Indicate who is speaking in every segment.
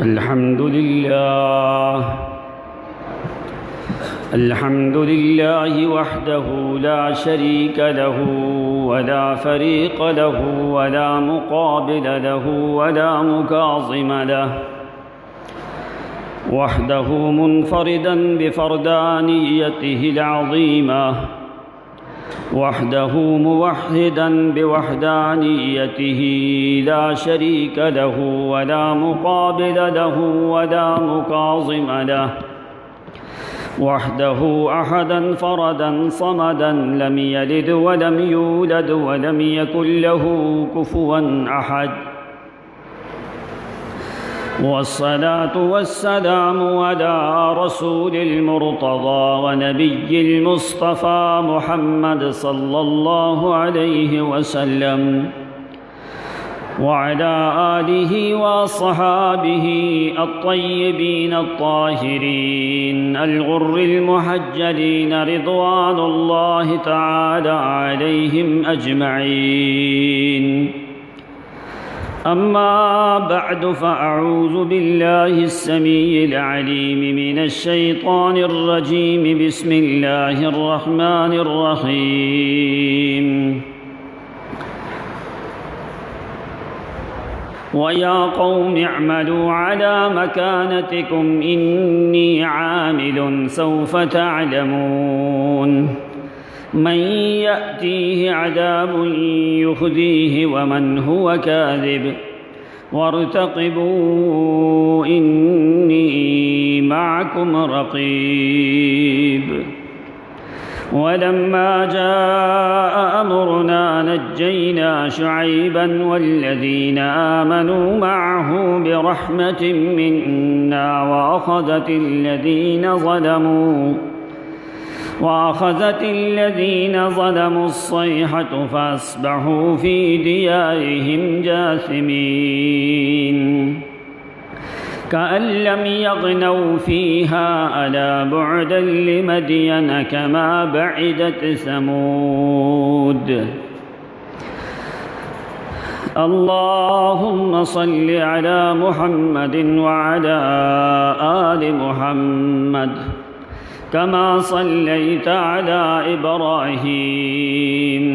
Speaker 1: الحمد لله وحده لا شريك له ولا فريق له ولا مقابل له ولا مكاظم له، وحده منفردا بفردانيته العظيمة، وحده موحدا بوحدانيته لا شريك له ولا مقابل له ولا مكاظم له، وحده أحدا فردا صمدا لم يلد ولم يولد ولم يكن له كفوا أحد، والصلاة والسلام على رسول المرتضى ونبي المصطفى محمد صلى الله عليه وسلم، وعلى آله وصحابه الطيبين الطاهرين الغر المحجلين رضوان الله تعالى عليهم أجمعين. أما بعد، فأعوذ بالله السميع العليم من الشيطان الرجيم. بسم الله الرحمن الرحيم. وَيَا قَوْمِ اعْمَلُوا عَلَى مَكَانَتِكُمْ إِنِّي عَامِلٌ سَوْفَ تَعْلَمُونَ مَنْ يَأْتِيهِ عَذَابٌ يُخْزِيهِ وَمَنْ هُوَ كَاذِبٌ وَارْتَقِبُوا إِنِّي مَعَكُمْ رَقِيبٌ. ولما جاء أمرنا نجينا شعيبا والذين آمنوا معه برحمة منا وأخذت الذين ظلموا الصيحة فأصبحوا في ديارهم جاثمين. كأن لم يغنوا فيها ألا بعدا لمدين كما بعدت ثمود. اللهم صل على محمد وعلى آل محمد كما صليت على إبراهيم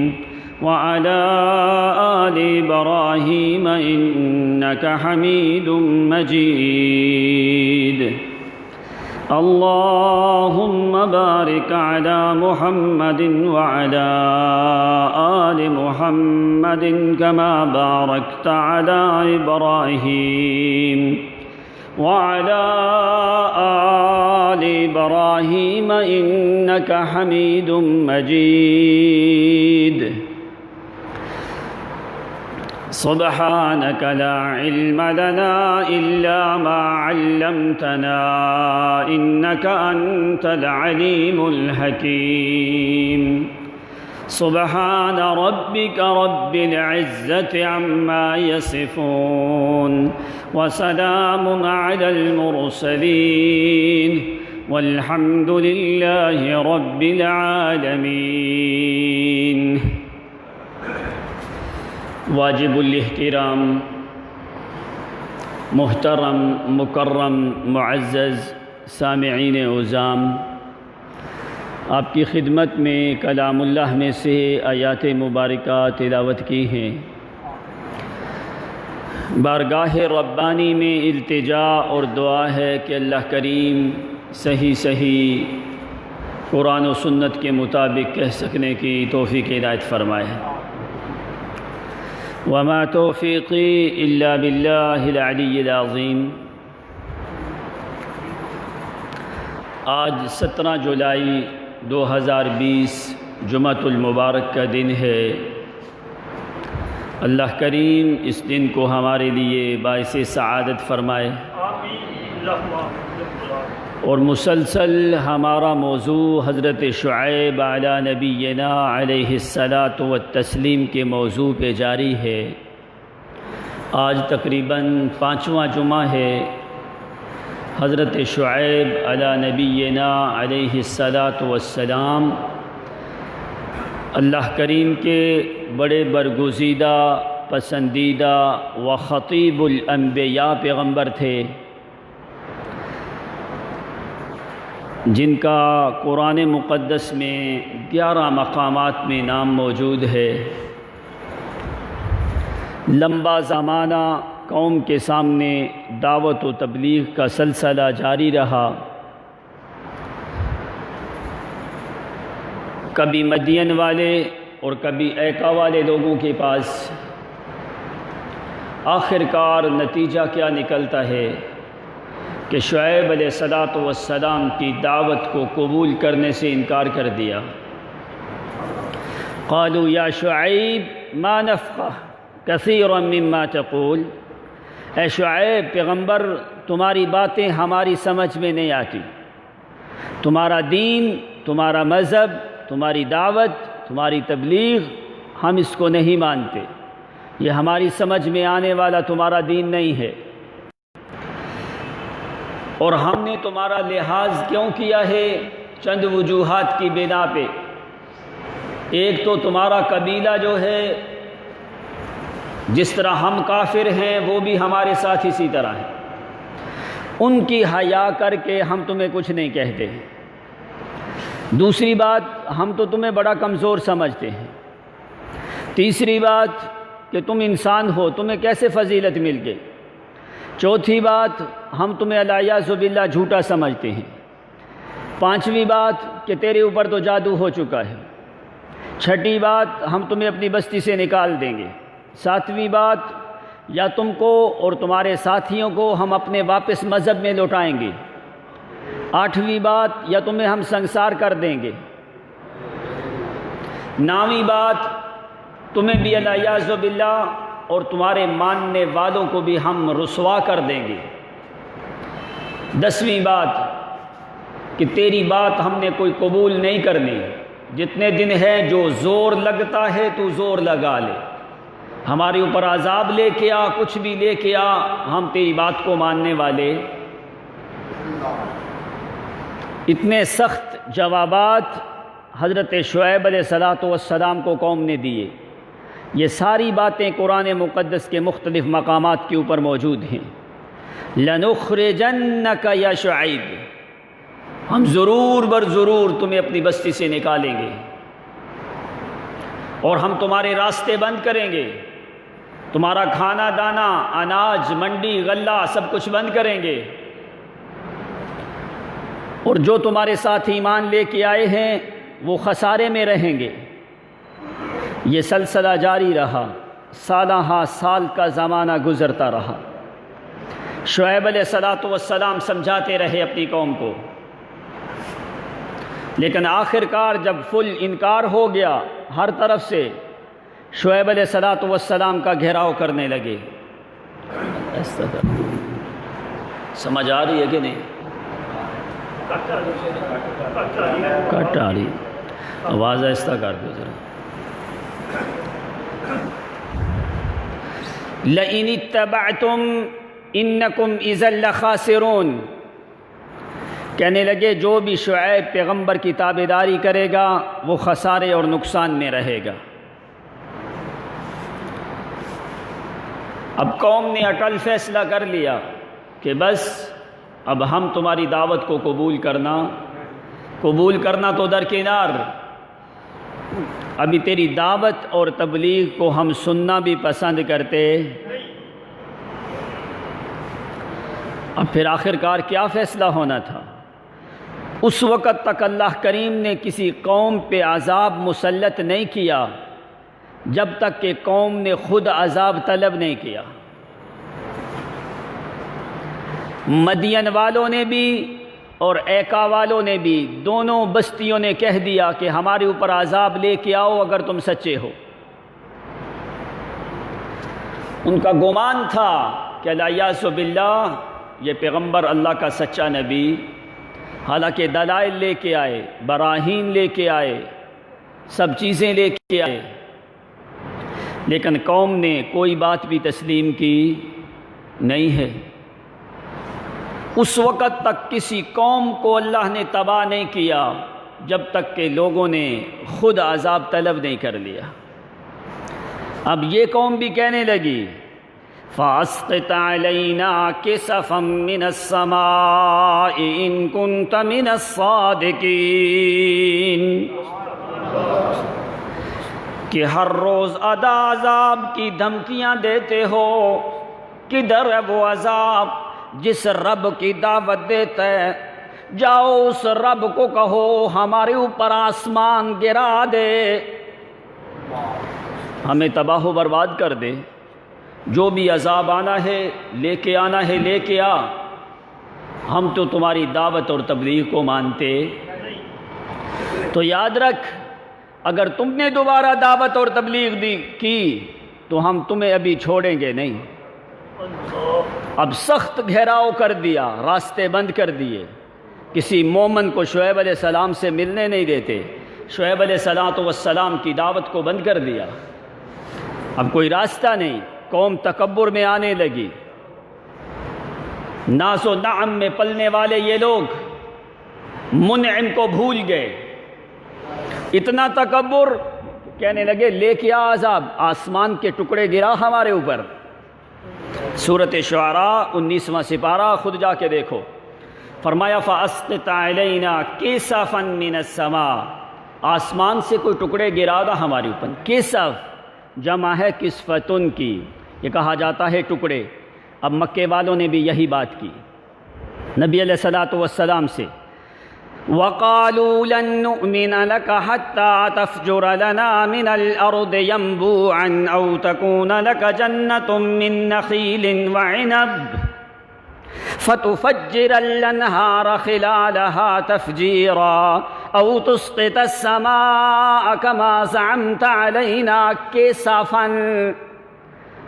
Speaker 1: وعلى آل إبراهيم إنك حميد مجيد. اللهم بارك على محمد وعلى آل محمد كما باركت على إبراهيم وعلى آل إبراهيم إنك حميد مجيد. سبحانك لا علم لنا إلا ما علمتنا إنك أنت العليم الحكيم. سبحان ربك رب العزة عما يصفون وسلام على المرسلين والحمد لله رب العالمين. واجب الاحترام، محترم مکرم معزز سامعین عظام، آپ کی خدمت میں کلام اللہ میں سے آیات مبارکہ تلاوت کی ہیں. بارگاہ ربانی میں التجا اور دعا ہے کہ اللہ کریم صحیح قرآن و سنت کے مطابق کہہ سکنے کی توفیق عنایت فرمائے. وما توفیقی الا باللہ العلی العظیم. آج 17 جولائی 2020 جمعۃ المبارک کا دن ہے. اللہ کریم اس دن کو ہمارے لیے باعث سعادت فرمائے. اور مسلسل ہمارا موضوع حضرت شعیب علی نبینا علیہ الصلاۃ والتسلیم کے موضوع پہ جاری ہے. آج تقریباً 5واں جمعہ ہے. حضرت شعیب علی نبینا علیہ الصلاۃ والسلام اللہ کریم کے بڑے برگزیدہ پسندیدہ و خطیب الانبیاء پیغمبر تھے. جن کا قرآن مقدس میں 11 مقامات میں نام موجود ہے، لمبا زمانہ قوم کے سامنے دعوت و تبلیغ کا سلسلہ جاری رہا۔ کبھی مدین والے اور کبھی ایکا والے لوگوں کے پاس، آخر کار نتیجہ کیا نکلتا ہے کہ شعیب علیہ السلام کی دعوت کو قبول کرنے سے انکار کر دیا۔ قالوا یا شعیب ما نفقہ کثیرا مما تقول، اے شعیب پیغمبر تمہاری باتیں ہماری سمجھ میں نہیں آتی، تمہارا دین، تمہارا مذہب، تمہاری دعوت، تمہاری تبلیغ ہم اس کو نہیں مانتے، یہ ہماری سمجھ میں آنے والا تمہارا دین نہیں ہے، اور ہم نے تمہارا لحاظ کیوں کیا ہے؟ چند وجوہات کی بنا پہ۔ ایک تو تمہارا قبیلہ جو ہے، جس طرح ہم کافر ہیں وہ بھی ہمارے ساتھ اسی طرح ہیں، ان کی حیا کر کے ہم تمہیں کچھ نہیں کہتے ہیں۔ دوسری بات، ہم تو تمہیں بڑا کمزور سمجھتے ہیں۔ تیسری بات کہ تم انسان ہو، تمہیں کیسے فضیلت مل گئی۔ چوتھی بات، ہم تمہیں الیاذ باللہ جھوٹا سمجھتے ہیں۔ پانچویں بات کہ تیرے اوپر تو جادو ہو چکا ہے۔ چھٹی بات، ہم تمہیں اپنی بستی سے نکال دیں گے۔ ساتویں بات، یا تم کو اور تمہارے ساتھیوں کو ہم اپنے واپس مذہب میں لوٹائیں گے۔ آٹھویں بات، یا تمہیں ہم سنسار کر دیں گے۔ نویں بات، تمہیں بھی الیاذ باللہ اور تمہارے ماننے والوں کو بھی ہم رسوا کر دیں گے۔ 10ویں بات کہ تیری بات ہم نے کوئی قبول نہیں کرنی، جتنے دن ہے جو زور لگتا ہے تو زور لگا لے، ہمارے اوپر عذاب لے کے آ، کچھ بھی لے کے آ، ہم تیری بات کو ماننے والے۔ اتنے سخت جوابات حضرت شعیب علیہ السلام کو قوم نے دیے۔ یہ ساری باتیں قرآن مقدس کے مختلف مقامات کے اوپر موجود ہیں۔ لَنُخْرِجَنَّكَ یا شعیب، ہم ضرور بر ضرور تمہیں اپنی بستی سے نکالیں گے، اور ہم تمہارے راستے بند کریں گے، تمہارا کھانا دانا، اناج، منڈی، غلہ سب کچھ بند کریں گے، اور جو تمہارے ساتھ ایمان لے کے آئے ہیں وہ خسارے میں رہیں گے۔ یہ سلسلہ جاری رہا، سالہ ہا سال کا زمانہ گزرتا رہا۔ شعیب علیہ السلام سمجھاتے رہے اپنی قوم کو، لیکن آخر کار جب فل انکار ہو گیا ہر طرف سے، شعیب علیہ السلام کا گھیراؤ کرنے لگے۔ سمجھ آ رہی ہے کہ نہیں؟ کٹ آ رہی، آواز آہستہ کر دو ذرا۔ لَإِنِ اتَّبَعْتُمْ إِنَّكُمْ إِذًا لَخَاسِرُونَ، کہنے لگے جو بھی شعیب پیغمبر کی تابعداری کرے گا وہ خسارے اور نقصان میں رہے گا۔ اب قوم نے اٹل فیصلہ کر لیا کہ بس اب ہم تمہاری دعوت کو قبول کرنا تو درکنار، ابھی تیری دعوت اور تبلیغ کو ہم سننا بھی پسند کرتے۔ اب پھر آخر کار کیا فیصلہ ہونا تھا؟ اس وقت تک اللہ کریم نے کسی قوم پہ عذاب مسلط نہیں کیا جب تک کہ قوم نے خود عذاب طلب نہیں کیا۔ مدین والوں نے بھی اور ایکا والوں نے بھی، دونوں بستیوں نے کہہ دیا کہ ہمارے اوپر عذاب لے کے آؤ اگر تم سچے ہو۔ ان کا گمان تھا کہ الیاذ باللہ یہ پیغمبر اللہ کا سچا نبی، حالانکہ دلائل لے کے آئے، براہین لے کے آئے، سب چیزیں لے کے آئے، لیکن قوم نے کوئی بات بھی تسلیم کی نہیں ہے۔ اس وقت تک کسی قوم کو اللہ نے تباہ نہیں کیا جب تک کہ لوگوں نے خود عذاب طلب نہیں کر لیا۔ اب یہ قوم بھی کہنے لگی فَأَسْقِطْ عَلَيْنَا كِسَفًا مِّنَ السَّمَاءِ إِن كُنتَ مِنَ الصَّادِقِينَ۔ کہ ہر روز عذاب کی دھمکیاں دیتے ہو، کدھر ہے وہ عذاب جس رب کی دعوت دیتا ہے؟ جاؤ اس رب کو کہو ہمارے اوپر آسمان گرا دے، ہمیں تباہ و برباد کر دے، جو بھی عذاب آنا ہے لے کے آنا ہے لے کے آ، ہم تو تمہاری دعوت اور تبلیغ کو مانتے۔ تو یاد رکھ، اگر تم نے دوبارہ دعوت اور تبلیغ کی تو ہم تمہیں ابھی چھوڑیں گے نہیں۔ اب سخت گھیراؤ کر دیا، راستے بند کر دیے، کسی مومن کو شعیب علیہ السلام سے ملنے نہیں دیتے، شعیب علیہ السلام کی دعوت کو بند کر دیا، اب کوئی راستہ نہیں، قوم تکبر میں آنے لگی، ناز و نعم میں پلنے والے یہ لوگ منعم کو بھول گئے، اتنا تکبر کہنے لگے لے کے عذاب، آسمان کے ٹکڑے گرا ہمارے اوپر۔ سورۃ شعراء 19واں سپارہ خود جا کے دیکھو، فرمایا فَأَسْقِطْ عَلَيْنَا كِسَفًا مِّنَ السَّمَاءِ، آسمان سے کوئی ٹکڑے گرا دا ہمارے اوپر۔ کسف جمع ہے کسفتن کی، یہ کہا جاتا ہے ٹکڑے۔ اب مکے والوں نے بھی یہی بات کی نبی علیہ السلام سے، وَقَالُوا لَن نُؤْمِنَ لَكَ حَتَّى تَفْجُرَ لَنَا مِنَ الْأَرْضِ يَنبُوعًا أَوْ تَكُونَ لَكَ جَنَّةٌ مِّن نَخِيلٍ وَعِنَبٍ فَتُفَجِّرَ الْأَنْهَارَ خِلَالَهَا تَفْجِيرًا أَوْ تُسْقِطَ السَّمَاءَ كَمَا زَعَمْتَ عَلَيْنَا كِسَفًا۔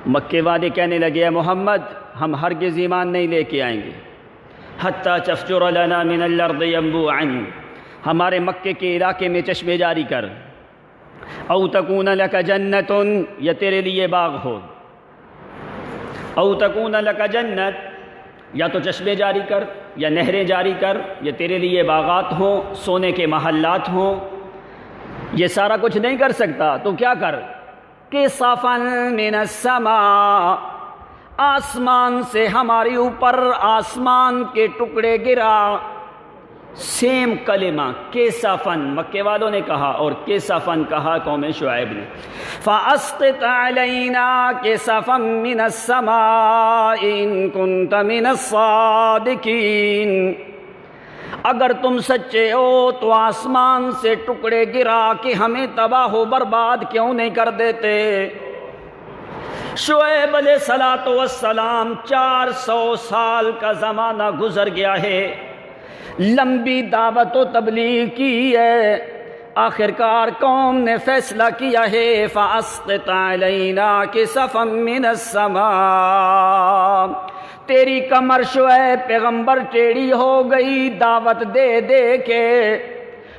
Speaker 1: مکے والے کہنے لگے اے محمد ہم ہرگز ایمان نہیں لے کے آئیں گے، حتیٰ تفجر لنا من الارض ينبوعا، ہمارے مکے کے علاقے میں چشمے جاری کر، او تکون لک جنت، یا تیرے لیے باغ ہو، او تکون لک جنت، یا تو چشمے جاری کر یا نہریں جاری کر، یا تیرے لیے باغات ہوں، سونے کے محلات ہوں۔ یہ سارا کچھ نہیں کر سکتا تو کیا کر، کسفا من السماء، آسمان سے ہمارے اوپر آسمان کے ٹکڑے گرا۔ سیم کلمہ کسفن مکے والوں نے کہا اور کسفن کہا قوم شعیب نے۔ فَأَسْقِطْ عَلَيْنَا كِسَفًا مِّنَ السَّمَاءِ إِن كُنتَ مِنَ الصَّادِقِينَ، اگر تم سچے ہو تو آسمان سے ٹکڑے گرا کہ ہمیں تباہ و برباد کیوں نہیں کر دیتے۔ شعیب علیہ السلام 400 سال کا زمانہ گزر گیا ہے، لمبی دعوت و تبلیغ کی ہے، آخرکار قوم نے فیصلہ کیا ہے فَأَسْقِطْ عَلَيْنَا كِسَفًا مِّنَ السَّمَاءِ۔ تیری کمر شعیب پیغمبر ٹیڑھی ہو گئی دعوت دے دے کے،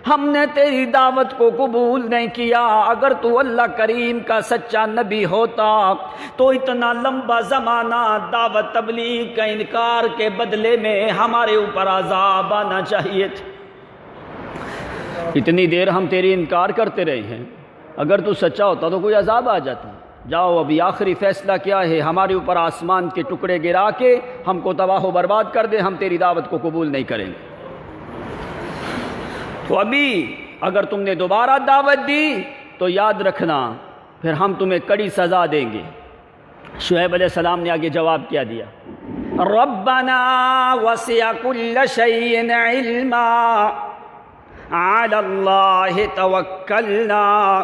Speaker 1: ہم نے تیری دعوت کو قبول نہیں کیا۔ اگر تو اللہ کریم کا سچا نبی ہوتا تو اتنا لمبا زمانہ دعوت تبلیغ کا انکار کے بدلے میں ہمارے اوپر عذاب آنا چاہیے تھا۔ اتنی دیر ہم تیری انکار کرتے رہے ہیں، اگر تو سچا ہوتا تو کوئی عذاب آ جاتا۔ جاؤ ابھی آخری فیصلہ کیا ہے، ہمارے اوپر آسمان کے ٹکڑے گرا کے ہم کو تباہ و برباد کر دے، ہم تیری دعوت کو قبول نہیں کریں گے۔ تو ابھی اگر تم نے دوبارہ دعوت دی تو یاد رکھنا پھر ہم تمہیں کڑی سزا دیں گے۔ شعیب علیہ السلام نے آگے جواب کیا دیا، ربنا وسع كل شيء علما على الله توکلنا۔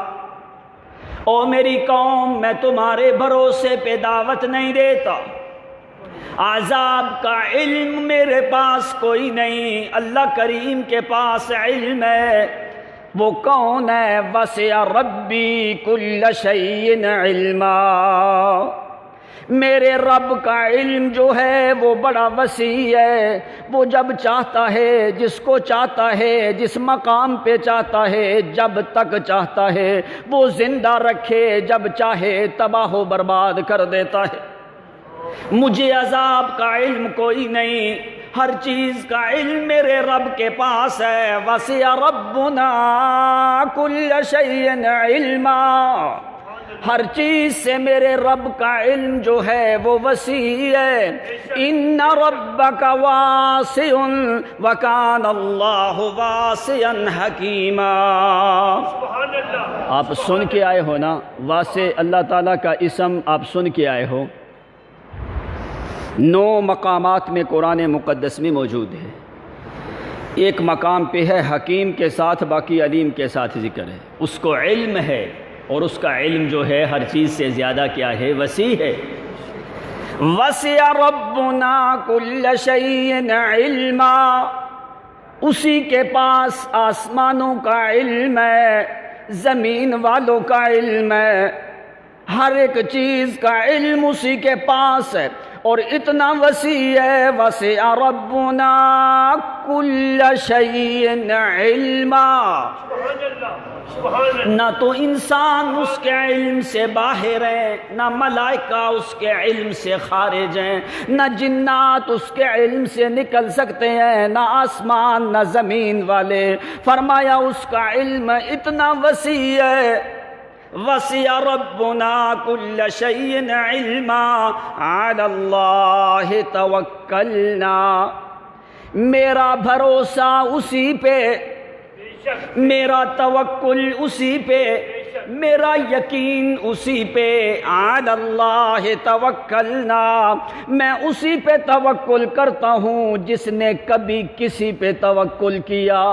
Speaker 1: او میری قوم میں تمہارے بھروسے پہ دعوت نہیں دیتا، عذاب کا علم میرے پاس کوئی نہیں، اللہ کریم کے پاس علم ہے۔ وہ کون ہے؟ وسع ربی کل شیء علما، میرے رب کا علم جو ہے وہ بڑا وسیع ہے، وہ جب چاہتا ہے جس کو چاہتا ہے جس مقام پہ چاہتا ہے جب تک چاہتا ہے وہ زندہ رکھے، جب چاہے تباہ و برباد کر دیتا ہے۔ مجھے عذاب کا علم کوئی نہیں، ہر چیز کا علم میرے رب کے پاس ہے۔ وسع ربنا کل شیء علما، ہر چیز سے میرے رب کا علم جو ہے وہ وسیع ہے. ان ربک واسع وکان اللہ واسعا حکیما. آپ سن کے آئے ہو نا, واسع اللہ تعالیٰ کا اسم آپ سن کے آئے ہو. 9 مقامات میں قرآن مقدس میں موجود ہے. ایک مقام پہ ہے حکیم کے ساتھ, باقی علیم کے ساتھ ذکر ہے. اس کو علم ہے, اور اس کا علم جو ہے ہر چیز سے زیادہ کیا ہے, وسیع ہے. وسع ربنا کل شیء علما, اسی کے پاس آسمانوں کا علم ہے, زمین والوں کا علم ہے, ہر ایک چیز کا علم اسی کے پاس ہے, اور اتنا وسیع ہے. وسع ربنا کل شیء علما. نہ تو انسان اس کے علم سے باہر ہیں, نہ ملائکہ اس کے علم سے خارج ہیں, نہ جنات اس کے علم سے نکل سکتے ہیں, نہ آسمان نہ زمین والے. فرمایا اس کا علم اتنا وسیع ہے. وسع ربنا کل شیء علما علی اللہ توکلنا. میرا بھروسہ اسی پہ, میرا توکل اسی پہ, میرا یقین اسی پہ. علی اللہ توکلنا, میں اسی پہ توکل کرتا ہوں جس نے کبھی کسی پہ توکل کیا.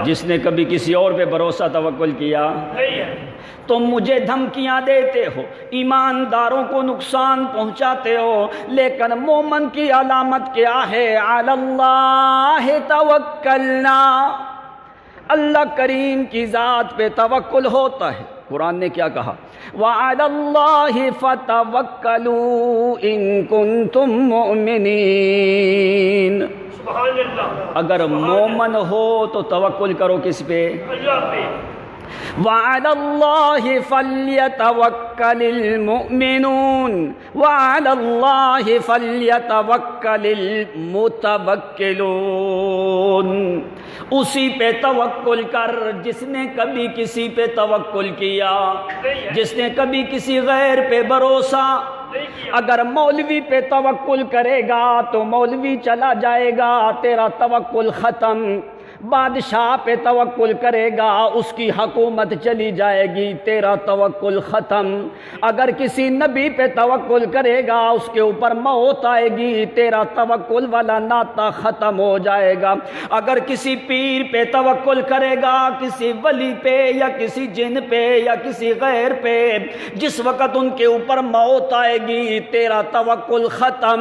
Speaker 1: جس نے کبھی کسی اور پہ بھروسہ توکل کیا. تم مجھے دھمکیاں دیتے ہو, ایمانداروں کو نقصان پہنچاتے ہو, لیکن مومن کی علامت کیا ہے؟ علی اللہ توکلنا. اللہ کریم کی ذات پہ توکل ہوتا ہے. قرآن نے کیا کہا؟ وعلی اللہ فتوکلوا ان کنتم مؤمنین. اگر مومن ہو تو توکل کرو کس پہ؟ وعلی اللہ فلیتوکل المؤمنون وعلی اللہ فلیتوکل المتوکلون. اسی پہ توکل کر جس نے کبھی کسی پہ توکل کیا, جس نے کبھی کسی غیر پہ بھروسہ. اگر مولوی پہ توکل کرے گا تو مولوی چلا جائے گا, تیرا توکل ختم. بادشاہ پہ توکل کرے گا, اس کی حکومت چلی جائے گی, تیرا توکل ختم. اگر کسی نبی پہ توکل کرے گا, اس کے اوپر موت آئے گی, تیرا توکل والا ناطہ ختم ہو جائے گا. اگر کسی پیر پہ توکل کرے گا, کسی ولی پہ یا کسی جن پہ یا کسی غیر پہ, جس وقت ان کے اوپر موت آئے گی, تیرا توکل ختم.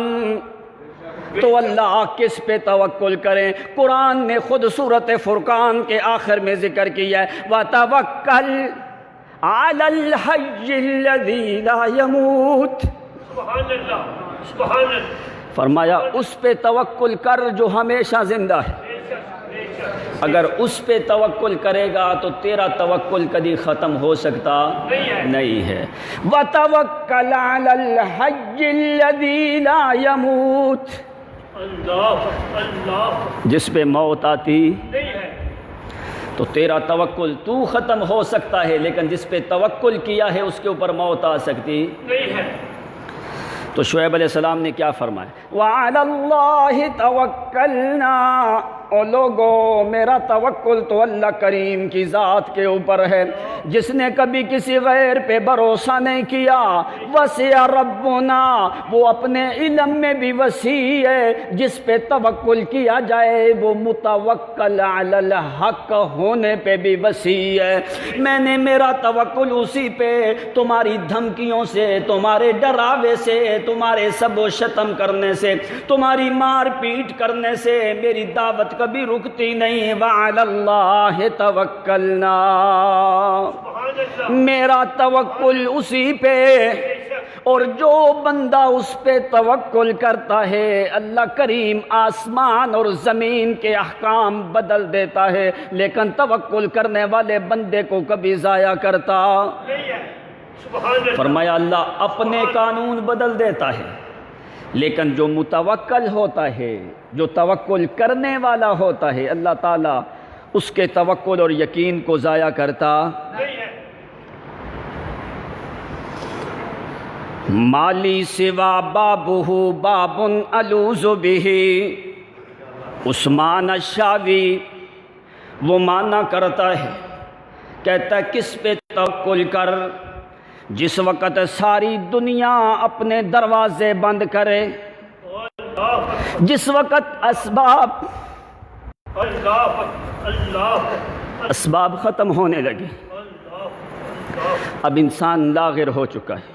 Speaker 1: تو اللہ کس پہ توکل کریں؟ قرآن نے خود سورۃ فرقان کے آخر میں ذکر کیا ہے, وَتَوَكَّلْ عَلَى الْحَيِّ الَّذِي لَا يَمُوتُ. فرمایا اس پہ توکل کر جو ہمیشہ زندہ ہے. اگر اس پہ توکل کرے گا تو تیرا توکل کبھی ختم ہو سکتا نہیں ہے. وَتَوَكَّلْ عَلَى الْحَيِّ الَّذِي لَا يَمُوتُ. جس پہ موت آتی تو تیرا توکل تو ختم ہو سکتا ہے, لیکن جس پہ توکل کیا ہے اس کے اوپر موت آ سکتی نہیں ہے. تو شعیب علیہ السلام نے کیا فرمایا؟ وَعَلَى اللَّهِ تَوَكَّلْنَا. اور لوگو میرا توکل تو اللہ کریم کی ذات کے اوپر ہے, جس نے کبھی کسی غیر پہ بھروسہ نہیں کیا. وسع ربنا, وہ اپنے علم میں بھی وسیع ہے, جس پہ توکل کیا جائے وہ متوکل علی الحق ہونے پہ بھی وسیع ہے. میں نے میرا توکل اسی پہ, تمہاری دھمکیوں سے, تمہارے ڈراوے سے, تمہارے سب و شتم کرنے سے, تمہاری مار پیٹ کرنے سے میری دعوت کبھی رکتی نہیں. وعلی اللہ توکلنا. میرا توکل اسی پہ, اور جو بندہ اس پہ توکل کرتا ہے اللہ کریم آسمان اور زمین کے احکام بدل دیتا ہے, لیکن توکل کرنے والے بندے کو کبھی ضائع کرتا. فرمایا اللہ اپنے قانون بدل دیتا ہے, لیکن جو متوکل ہوتا ہے, جو توکل کرنے والا ہوتا ہے, اللہ تعالیٰ اس کے توکل اور یقین کو ضائع کرتا. مالی سوا بابہ باب الوذ بہ۔ عثمان الشاوی وہ مانا کرتا ہے، کہتا ہے کس پہ توکل کر جس وقت ساری دنیا اپنے دروازے بند کرے، جس وقت اسباب ختم ہونے لگے۔ اب انسان لاغر ہو چکا ہے،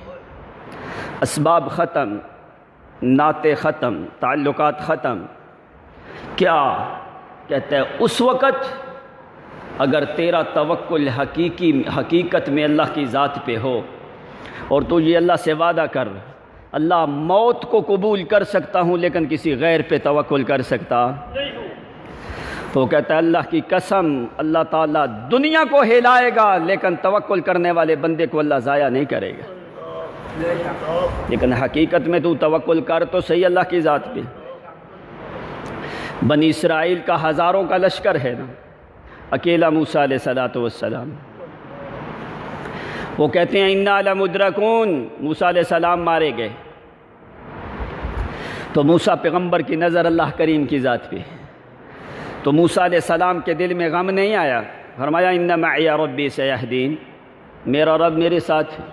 Speaker 1: اسباب ختم، نعتیں ختم، تعلقات ختم۔ کیا کہتا ہے اس وقت اگر تیرا توکل حقیقت میں اللہ کی ذات پہ ہو اور تو یہ اللہ سے وعدہ کر، اللہ موت کو قبول کر سکتا ہوں لیکن کسی غیر پہ توکل کر سکتا تو کہتا ہے اللہ کی قسم اللہ تعالیٰ دنیا کو ہلائے گا لیکن توکل کرنے والے بندے کو اللہ ضائع نہیں کرے گا۔ لیکن حقیقت میں تو توکل کر تو صحیح اللہ کی ذات پہ۔ بنی اسرائیل کا ہزاروں کا لشکر ہے نا، اکیلا موسیٰ علیہ السلام، وہ کہتے ہیں انا لمدرکون، موسیٰ علیہ السلام مارے گئے تو موسیٰ پیغمبر کی نظر اللہ کریم کی ذات پہ، تو موسیٰ علیہ السلام کے دل میں غم نہیں آیا، فرمایا ان معی ربی سیہدین، میرا رب میرے ساتھ ہے،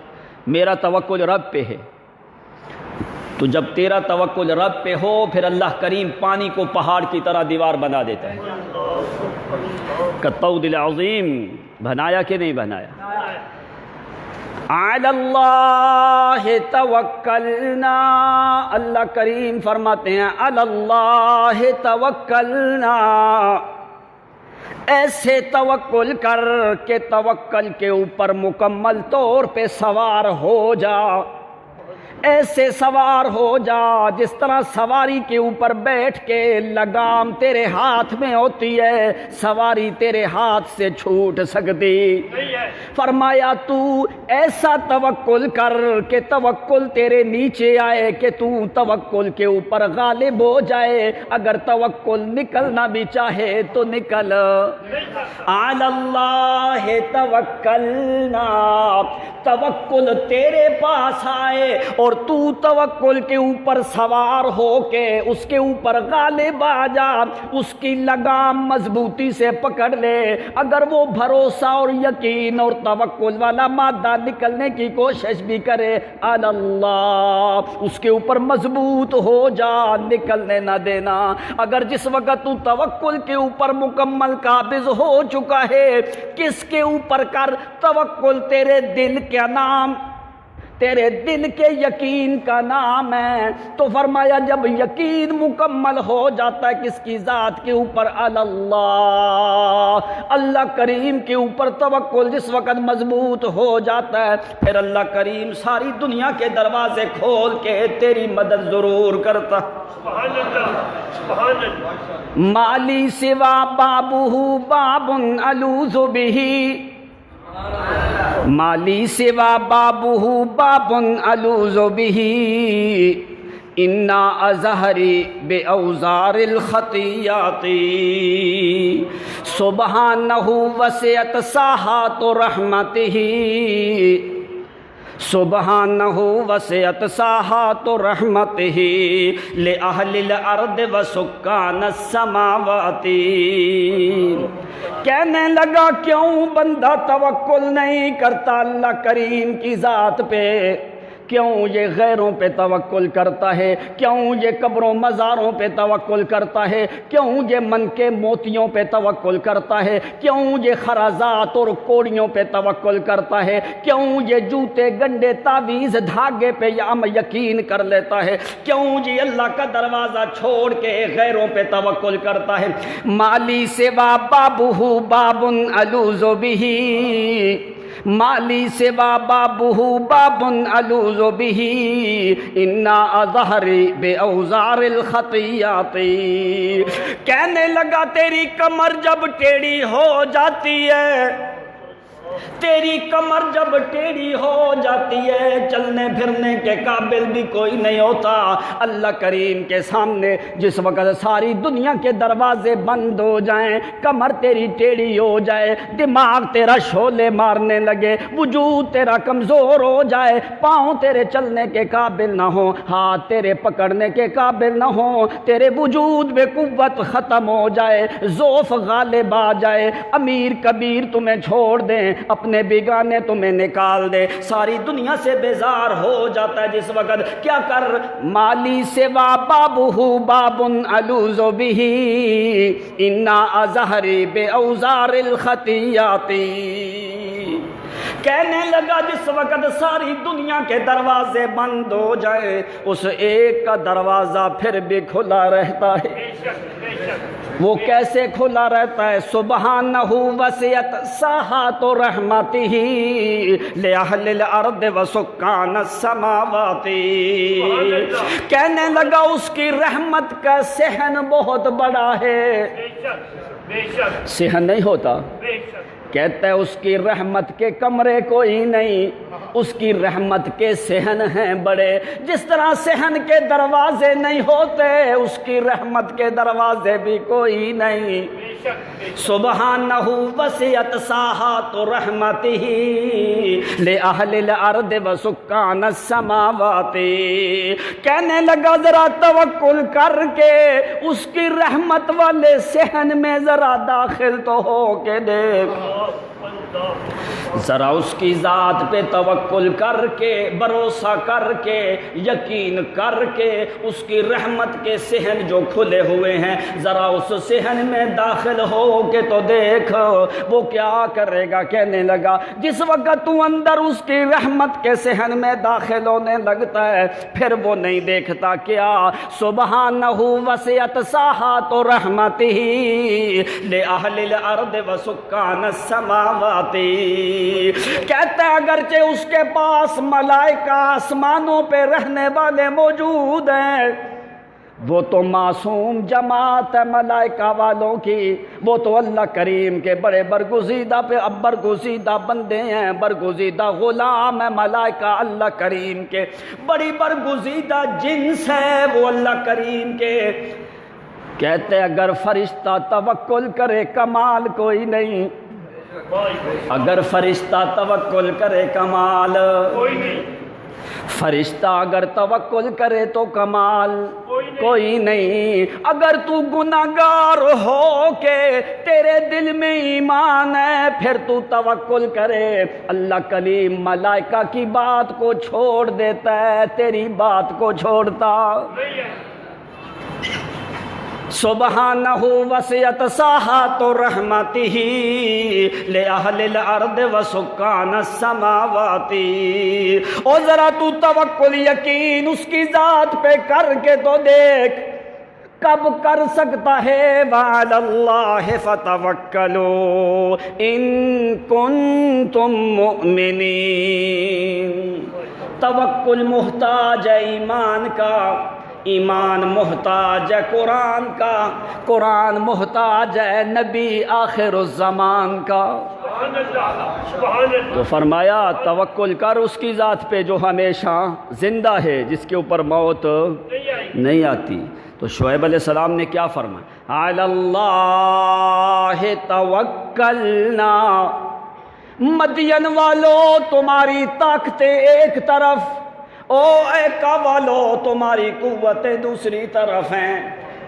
Speaker 1: میرا توکل رب پہ ہے۔ تو جب تیرا توکل رب پہ ہو پھر اللہ کریم پانی کو پہاڑ کی طرح دیوار بنا دیتا ہے۔ کالطود العظیم، بنایا کہ نہیں بنایا؟ علی اللہ توکلنا، اللہ کریم فرماتے ہیں علی اللہ توکلنا، ایسے توکل کر کہ توکل کے اوپر مکمل طور پہ سوار ہو جا، ایسے سوار ہو جا جس طرح سواری کے اوپر بیٹھ کے لگام تیرے ہاتھ میں ہوتی ہے، سواری تیرے ہاتھ سے چھوٹ سکتی۔ فرمایا تو ایسا توکل کر کہ توکل تیرے نیچے آئے، کہ تو توکل کے اوپر غالب ہو جائے، اگر توکل نکلنا بھی چاہے تو نکل۔ علی اللہ توکلنا، توکل تیرے پاس آئے اور تو توکل کے اوپر سوار ہو کے اس کے اوپر غالب آ جا، اس کی لگام مضبوطی سے پکڑ لے۔ اگر وہ بھروسہ اور یقین اور توکل والا مادہ نکلنے کی کوشش بھی کرے، علی اللہ اس کے اوپر مضبوط ہو جا، نکلنے نہ دینا۔ اگر جس وقت تو توکل کے اوپر مکمل قابض ہو چکا ہے، کس کے اوپر کر؟ توکل تیرے دل کا نام، تیرے دل کے یقین کا نام ہے۔ تو فرمایا جب یقین مکمل ہو جاتا ہے کس کی ذات کے اوپر؟ اللہ، اللہ کریم کے اوپر توکل جس وقت مضبوط ہو جاتا ہے پھر اللہ کریم ساری دنیا کے دروازے کھول کے تیری مدد ضرور کرتا۔ سبحان اللہ، سبحان اللہ۔ مالی سوا بابہ باب الوذ بہ، مالی سوا بابہ باب الوذ بہ، انا ازہری باوزار الخطیات، سبحانہ وسعت ساحات رحمتہ، سبحانہ وسعت ساحات رحمتہ لأہل الارض وسکان السماوات۔ کہنے لگا کیوں بندہ توکل نہیں کرتا اللہ کریم کی ذات پہ؟ کیوں یہ غیروں پہ توکل کرتا ہے؟ کیوں یہ قبروں مزاروں پہ توکل کرتا ہے؟ کیوں یہ من کے موتیوں پہ توکل کرتا ہے؟ کیوں یہ خرازات اور کوڑیوں پہ توکل کرتا ہے؟ کیوں یہ جوتے گنڈے تعویذ دھاگے پہ یقین کر لیتا ہے؟ کیوں یہ اللہ کا دروازہ چھوڑ کے غیروں پہ توکل کرتا ہے؟ مالی سوا بابہ باب الوذ بہ، مالی سوا بابہ باب الوذ بہ، انا اظہری باوزار الخطیات۔ کہنے لگا تیری کمر جب ٹیڑھی ہو جاتی ہے، تیری کمر جب ٹیڑھی ہو جاتی ہے چلنے پھرنے کے قابل بھی کوئی نہیں ہوتا۔ اللہ کریم کے سامنے جس وقت ساری دنیا کے دروازے بند ہو جائیں، کمر تیری ٹیڑھی ہو جائے، دماغ تیرا شعلے مارنے لگے، وجود تیرا کمزور ہو جائے، پاؤں تیرے چلنے کے قابل نہ ہوں، ہاتھ تیرے پکڑنے کے قابل نہ ہوں، تیرے وجود میں قوت ختم ہو جائے، ضعف غالب آ جائے، امیر کبیر تمہیں چھوڑ دیں، اپنے بیگانے تمہیں نکال دے، ساری دنیا سے بیزار ہو جاتا ہے جس وقت کیا کر مالی سوا بابہ باب الوذ بہ انا ازہری بے اوزار الخطیات۔ کہنے لگا جس وقت ساری دنیا کے دروازے بند ہو جائے اس ایک کا دروازہ پھر بھی کھلا رہتا ہے۔ وہ کیسے کھلا رہتا ہے؟ سبحانہ وسعت ساحات رحمتہ لأہل الارض وسکان السماوات۔ کہنے لگا اس کی رحمت کا صحن بہت بڑا ہے۔ صحن نہیں ہوتا، کہتا ہے اس کی رحمت کے کمرے کوئی نہیں، اس کی رحمت کے صحن ہیں بڑے۔ جس طرح صحن کے دروازے نہیں ہوتے اس کی رحمت کے دروازے بھی کوئی نہیں۔ سبحانہ وسعت ساحات رحمتہ لأہل الارض وسکان السماوات۔ کہنے لگا ذرا توکل کر کے اس کی رحمت والے صحن میں ذرا داخل تو ہو کے دیکھ، ذرا اس کی ذات پہ توکل کر کے، بھروسہ کر کے، یقین کر کے، اس کی رحمت کے صحن جو کھلے ہوئے ہیں ذرا اس صحن میں داخل ہو کے تو دیکھ وہ کیا کرے گا۔ کہنے لگا جس وقت تو اندر اس کی رحمت کے صحن میں داخل ہونے لگتا ہے پھر وہ نہیں دیکھتا کیا؟ سبحانہ وسعت ساحات رحمتہ لأہل الارض وسکان السماوات۔ کہتا ہے اگرچہ اس کے پاس ملائکہ آسمانوں پہ رہنے والے موجود ہیں، وہ تو معصوم جماعت ہے ملائکہ والوں کی، وہ تو اللہ کریم کے بڑے برگزیدہ پہ اب برگزیدہ بندے ہیں، برگزیدہ غلام ہیں ملائکہ اللہ کریم کے، بڑی برگزیدہ جنس ہے وہ اللہ کریم کے۔ کہتے اگر فرشتہ توکل کرے کمال کوئی نہیں، اگر فرشتہ توکل کرے کمال کوئی نہیں، فرشتہ اگر توکل کرے تو کمال کوئی نہیں۔ اگر تو گناہگار ہو کے تیرے دل میں ایمان ہے پھر تو توکل کرے، اللہ کلیم ملائکہ کی بات کو چھوڑ دیتا ہے، تیری بات کو چھوڑتا۔ سبحانہ وسعت ساحات رحمتہ لأہل الارض وسکان السماوات۔ اور ذرا تو توکل یقین اس کی ذات پہ کر کے تو دیکھ، کب کر سکتا ہے؟ وعلی اللہ فتوکلوا ان کنتم مؤمنین۔ توکل محتاج ہے ایمان کا، ایمان محتاج ہے قرآن کا، قرآن محتاج ہے نبی آخر الزمان کا۔ تو فرمایا توکل کر اس کی ذات پہ جو ہمیشہ زندہ ہے، جس کے اوپر موت نہیں آتی۔ تو شعیب علیہ السلام نے کیا فرمایا؟ علی اللہ توکلنا۔ مدین والو تمہاری طاقتیں ایک طرف، او ایکا والو تمہاری قوتیں دوسری طرف ہیں،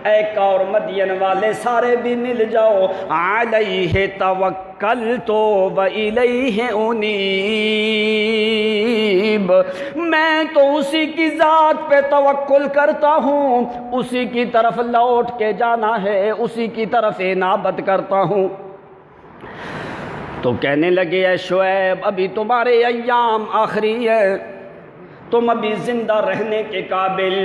Speaker 1: ایکا اور مدین والے سارے بھی مل جاؤ۔ علیہ توکلت و الیہ انیب۔ میں تو اسی کی ذات پہ توکل کرتا ہوں، اسی کی طرف لوٹ کے جانا ہے، اسی کی طرف انابت کرتا ہوں۔ تو کہنے لگے اے شعیب ابھی تمہارے ایام آخری ہے، تم ابھی زندہ رہنے کے قابل،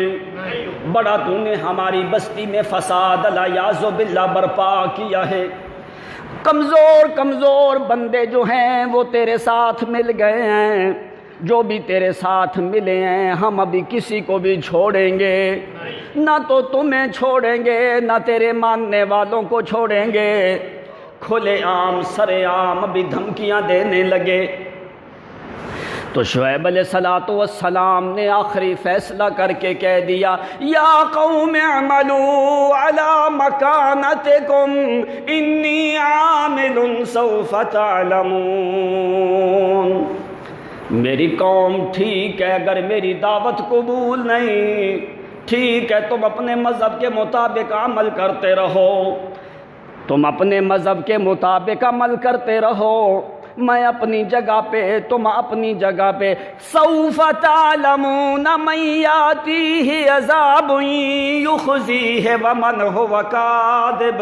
Speaker 1: بڑا تو نے ہماری بستی میں فساد الیاذ باللہ برپا کیا ہے، کمزور کمزور بندے جو ہیں وہ تیرے ساتھ مل گئے ہیں، جو بھی تیرے ساتھ ملے ہیں ہم ابھی کسی کو بھی چھوڑیں گے نہ، تو تمہیں چھوڑیں گے نہ تیرے ماننے والوں کو چھوڑیں گے۔ کھلے عام سرے عام بھی دھمکیاں دینے لگے۔ تو شعیب علیہ السلام نے آخری فیصلہ کر کے کہہ دیا یا قوم اعملوا علی مکانتکم انی عامل سوف تعلمون۔ میری قوم ٹھیک ہے، اگر میری دعوت قبول نہیں، ٹھیک ہے تم اپنے مذہب کے مطابق عمل کرتے رہو، تم اپنے مذہب کے مطابق عمل کرتے رہو، میں اپنی جگہ پہ، تم اپنی جگہ پہ۔ سوف تعلمون من یاتیہ عذاب یخزیہ ومن ھو کاذب،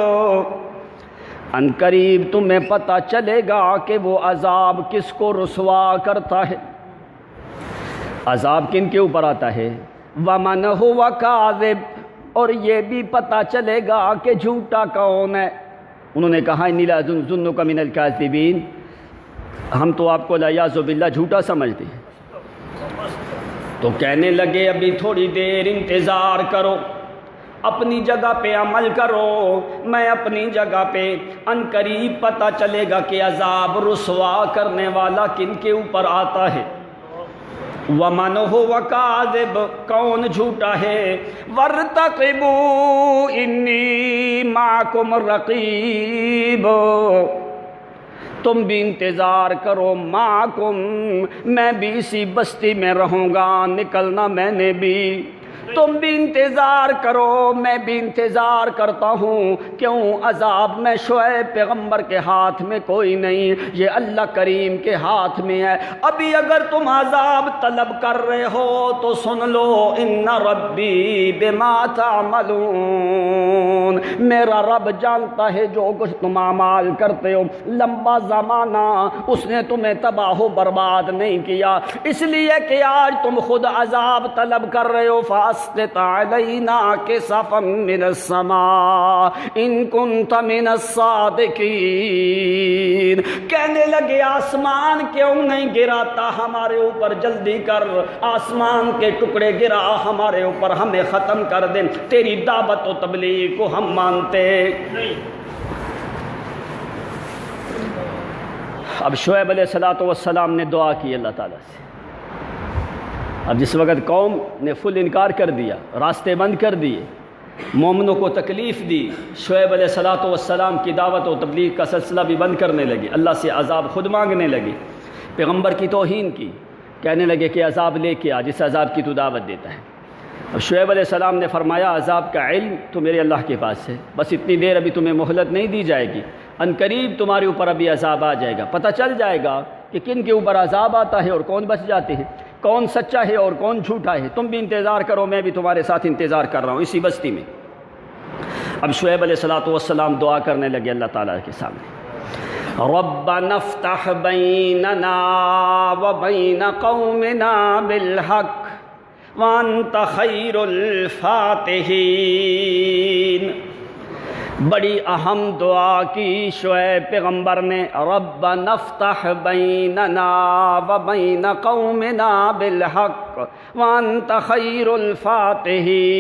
Speaker 1: ان قریب تمہیں پتہ چلے گا کہ وہ عذاب کس کو رسوا کرتا ہے۔ عذاب کن کے اوپر آتا ہے؟ ومن ھو کاذب، اور یہ بھی پتہ چلے گا کہ جھوٹا کون ہے۔ انہوں نے کہا انی لاظنک من الکاذبین، ہم تو آپ کو والعیاذ باللہ جھوٹا سمجھتے ہیں۔ تو کہنے لگے ابھی تھوڑی دیر انتظار کرو، اپنی جگہ پہ عمل کرو، میں اپنی جگہ پہ، ان قریب پتہ چلے گا کہ عذاب رسوا کرنے والا کن کے اوپر آتا ہے۔ ومن ھو کاذب، کون جھوٹا ہے۔ وارتقبوا انی معکم رقیب، تم بھی انتظار کرو، معکم، میں بھی اسی بستی میں رہوں گا، نکلنا میں نے بھی، تم بھی انتظار کرو، میں بھی انتظار کرتا ہوں۔ کیوں؟ عذاب میں شعیب پیغمبر کے ہاتھ میں کوئی نہیں، یہ اللہ کریم کے ہاتھ میں ہے۔ ابھی اگر تم عذاب طلب کر رہے ہو تو سن لو، ان ربی بما تعملون، میرا رب جانتا ہے جو کچھ تم اعمال کرتے ہو۔ لمبا زمانہ اس نے تمہیں تباہ و برباد نہیں کیا، اس لیے کہ آج تم خود عذاب طلب کر رہے ہو۔ فاسقط علینا کسفا من السماء ان کنت من الصادقین، کہنے لگے آسمان کیوں نہیں گراتا ہمارے اوپر، جلدی کر، آسمان کے ٹکڑے گرا ہمارے اوپر، ہمیں ختم کر دے، تیری دعوت و تبلیغ کو ہم مانتے نہیں۔ اب شعیب علیہ السلام نے دعا کی اللہ تعالیٰ سے۔ اب جس وقت قوم نے فل انکار کر دیا، راستے بند کر دیے، مومنوں کو تکلیف دی، شعیب علیہ السلام کی دعوت و تبلیغ کا سلسلہ بھی بند کرنے لگے، اللہ سے عذاب خود مانگنے لگے، پیغمبر کی توہین کی، کہنے لگے کہ عذاب لے کے آ جس عذاب کی تو دعوت دیتا ہے۔ اب شعیب علیہ السلام نے فرمایا عذاب کا علم تو میرے اللہ کے پاس ہے، بس اتنی دیر ابھی تمہیں مہلت نہیں دی جائے گی، ان قریب تمہارے اوپر ابھی عذاب آ جائے گا، پتہ چل جائے گا کہ کن کے اوپر عذاب آتا ہے اور کون بچ جاتے ہیں، کون سچا ہے اور کون جھوٹا ہے۔ تم بھی انتظار کرو، میں بھی تمہارے ساتھ انتظار کر رہا ہوں اسی بستی میں۔ اب شعیب علیہ السلام دعا کرنے لگے اللہ تعالیٰ کے سامنے، ربنا افتح بیننا وبین قومنا بالحق وانت خیر الفاتحین۔ بڑی اہم دعا کی شعیب پیغمبر نے، ربنا افتح بیننا وبین قومنا بالحق وانت خیر الفاتحین۔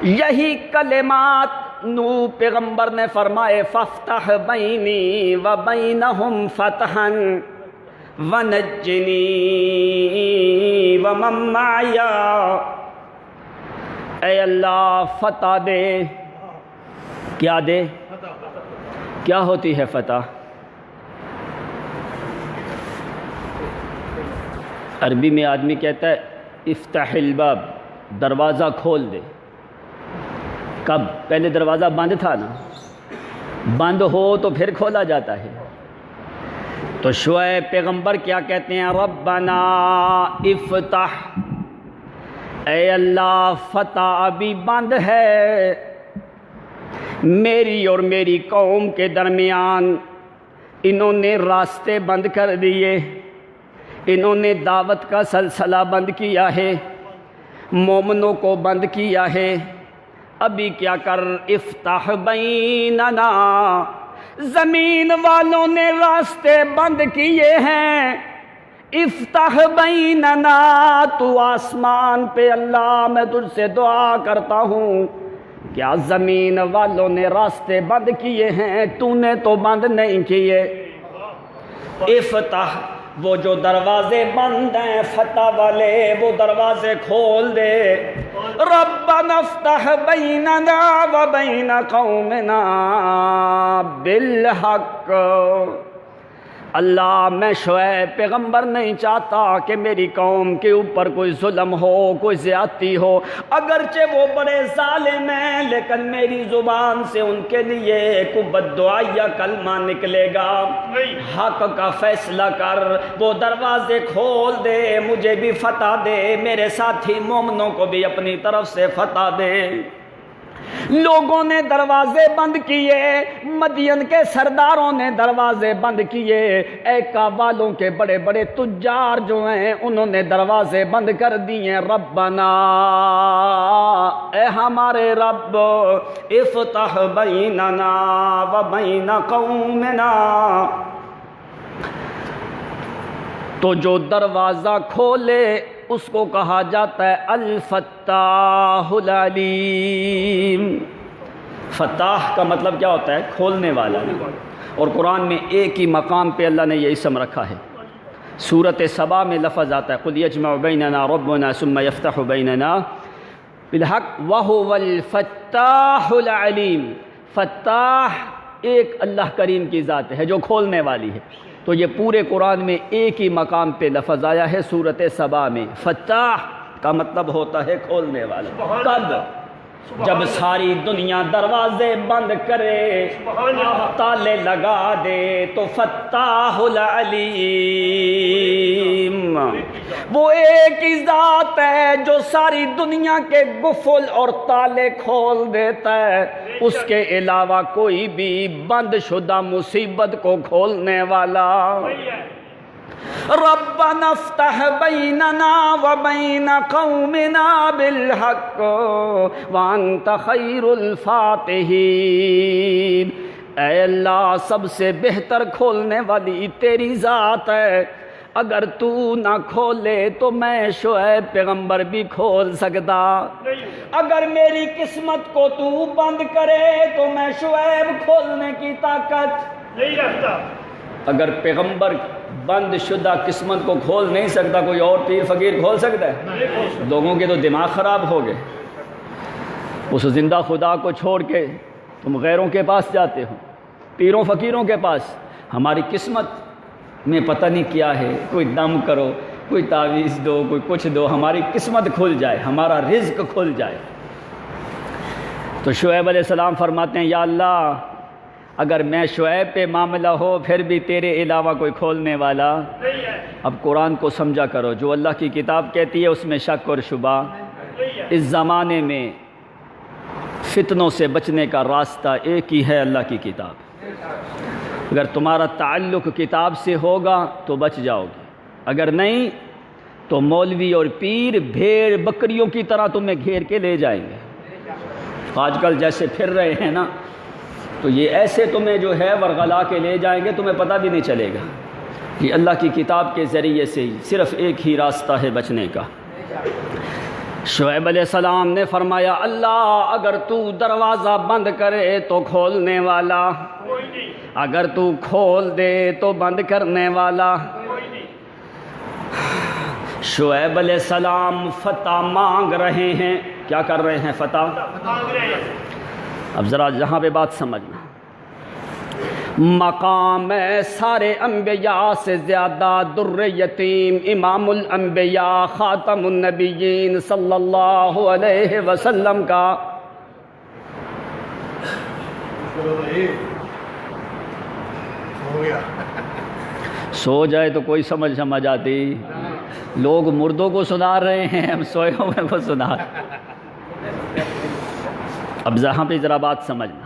Speaker 1: یہی کلمات نو پیغمبر نے فرمائے، فافتح بینی وبینہم فتحا ونجنی ومن معی، اے اللہ فتح دے۔ کیا دے؟ کیا ہوتی ہے فتح؟ عربی میں آدمی کہتا ہے افتح الباب، دروازہ کھول دے۔ کب؟ پہلے دروازہ بند تھا نا، بند ہو تو پھر کھولا جاتا ہے۔ تو شعیب پیغمبر کیا کہتے ہیں؟ ربنا افتح، اے اللہ فتح ابھی بند ہے میری اور میری قوم کے درمیان، انہوں نے راستے بند کر دیے، انہوں نے دعوت کا سلسلہ بند کیا ہے، مومنوں کو بند کیا ہے، ابھی کیا کر، افتح بیننا، زمین والوں نے راستے بند کیے ہیں، افتح بیننا، تو آسمان پہ اللہ میں تجھ سے دعا کرتا ہوں کیا زمین والوں نے راستے بند کیے ہیں، تو نے تو بند نہیں کیے۔ افتح، وہ جو دروازے بند ہیں فتح والے، وہ دروازے کھول دے۔ ربنا افتح بیننا و بین قومنا بالحق۔ اللہ، میں شعیب پیغمبر نہیں چاہتا کہ میری قوم کے اوپر کوئی ظلم ہو، کوئی زیادتی ہو، اگرچہ وہ بڑے ظالم ہیں، لیکن میری زبان سے ان کے لیے کوئی بددعائیہ کلمہ نکلے گا۔ حق کا فیصلہ کر، وہ دروازے کھول دے، مجھے بھی فتح دے، میرے ساتھی مومنوں کو بھی اپنی طرف سے فتح دے۔ لوگوں نے دروازے بند کیے، مدین کے سرداروں نے دروازے بند کیے، ایکا والوں کے بڑے بڑے تجار جو ہیں انہوں نے دروازے بند کر دیے۔ ربنا، اے ہمارے رب، افتح بیننا و بین قومنا، تو جو دروازہ کھولے اس کو کہا جاتا ہے الفتاح العلیم۔ فتاح کا مطلب کیا ہوتا ہے؟ کھولنے والا۔ اور قرآن میں ایک ہی مقام پہ اللہ نے یہ اسم رکھا ہے۔ سورۃ سبا میں لفظ آتا ہے قل یجمع بیننا ربنا ثم یفتح بیننا بالحق وہو الفتاح العلیم۔ فتاح ایک اللہ کریم کی ذات ہے جو کھولنے والی ہے۔ تو یہ پورے قرآن میں ایک ہی مقام پہ لفظ آیا ہے سورۃ سبا میں۔ فتاح کا مطلب ہوتا ہے کھولنے والا۔ کب؟ جب ساری دنیا دروازے بند کرے، تالے لگا دے، تو فتاح العلیم، وہ ایک ہی ذات ہے جو ساری دنیا کے قفل اور تالے کھول دیتا ہے، اس کے علاوہ کوئی بھی بند شدہ مصیبت کو کھولنے والا۔ ربنا افتح بیننا و بین قومنا بالحق وانت خیر الفاتحین۔ اے اللہ، سب سے بہتر کھولنے والی تیری ذات ہے، اگر تو نہ کھولے تو میں شعیب پیغمبر بھی کھول سکتا، اگر میری قسمت کو تو بند کرے تو میں شعیب کھولنے کی طاقت نہیں رکھتا۔ اگر پیغمبر بند شدہ قسمت کو کھول نہیں سکتا، کوئی اور پیر فقیر کھول سکتا ہے؟ لوگوں کے تو دماغ خراب ہو گئے۔ اس زندہ خدا کو چھوڑ کے تم غیروں کے پاس جاتے ہو، پیروں فقیروں کے پاس۔ ہماری قسمت میں پتہ نہیں کیا ہے، کوئی دم کرو، کوئی تعویذ دو، کوئی کچھ دو، ہماری قسمت کھل جائے، ہمارا رزق کھل جائے۔ تو شعیب علیہ السلام فرماتے ہیں یا اللہ، اگر میں شعیب پہ معاملہ ہو پھر بھی تیرے علاوہ کوئی کھولنے والا نہیں ہے۔ اب قرآن کو سمجھا کرو، جو اللہ کی کتاب کہتی ہے اس میں شک اور شبہ۔ اس زمانے میں فتنوں سے بچنے کا راستہ ایک ہی ہے، اللہ کی کتاب۔ اگر تمہارا تعلق کتاب سے ہوگا تو بچ جاؤ گے، اگر نہیں تو مولوی اور پیر بھیڑ بکریوں کی طرح تمہیں گھیر کے لے جائیں گے۔ آج کل جیسے پھر رہے ہیں نا، تو یہ ایسے تمہیں جو ہے ورغلا کے لے جائیں گے، تمہیں پتہ بھی نہیں چلے گا کہ اللہ کی کتاب کے ذریعے سے صرف ایک ہی راستہ ہے بچنے کا۔ شعیب علیہ السلام نے فرمایا اللہ، اگر تو دروازہ بند کرے تو کھولنے والا، اگر تو کھول دے تو بند کرنے والا۔ شعیب علیہ السلام فتح مانگ رہے ہیں۔ کیا کر رہے ہیں؟ فتح مانگ رہے ہیں۔ اب ذرا جہاں پہ بات سمجھنا، مقام سارے انبیاء سے زیادہ در یتیم امام الانبیاء خاتم النبیین صلی اللہ علیہ وسلم کا سو جائے تو کوئی سمجھ آتی؟ لوگ مردوں کو سنا رہے ہیں، ہم سوئے ہوئے کو سنا رہے ہیں۔ اب یہاں پہ ذرا بات سمجھنا،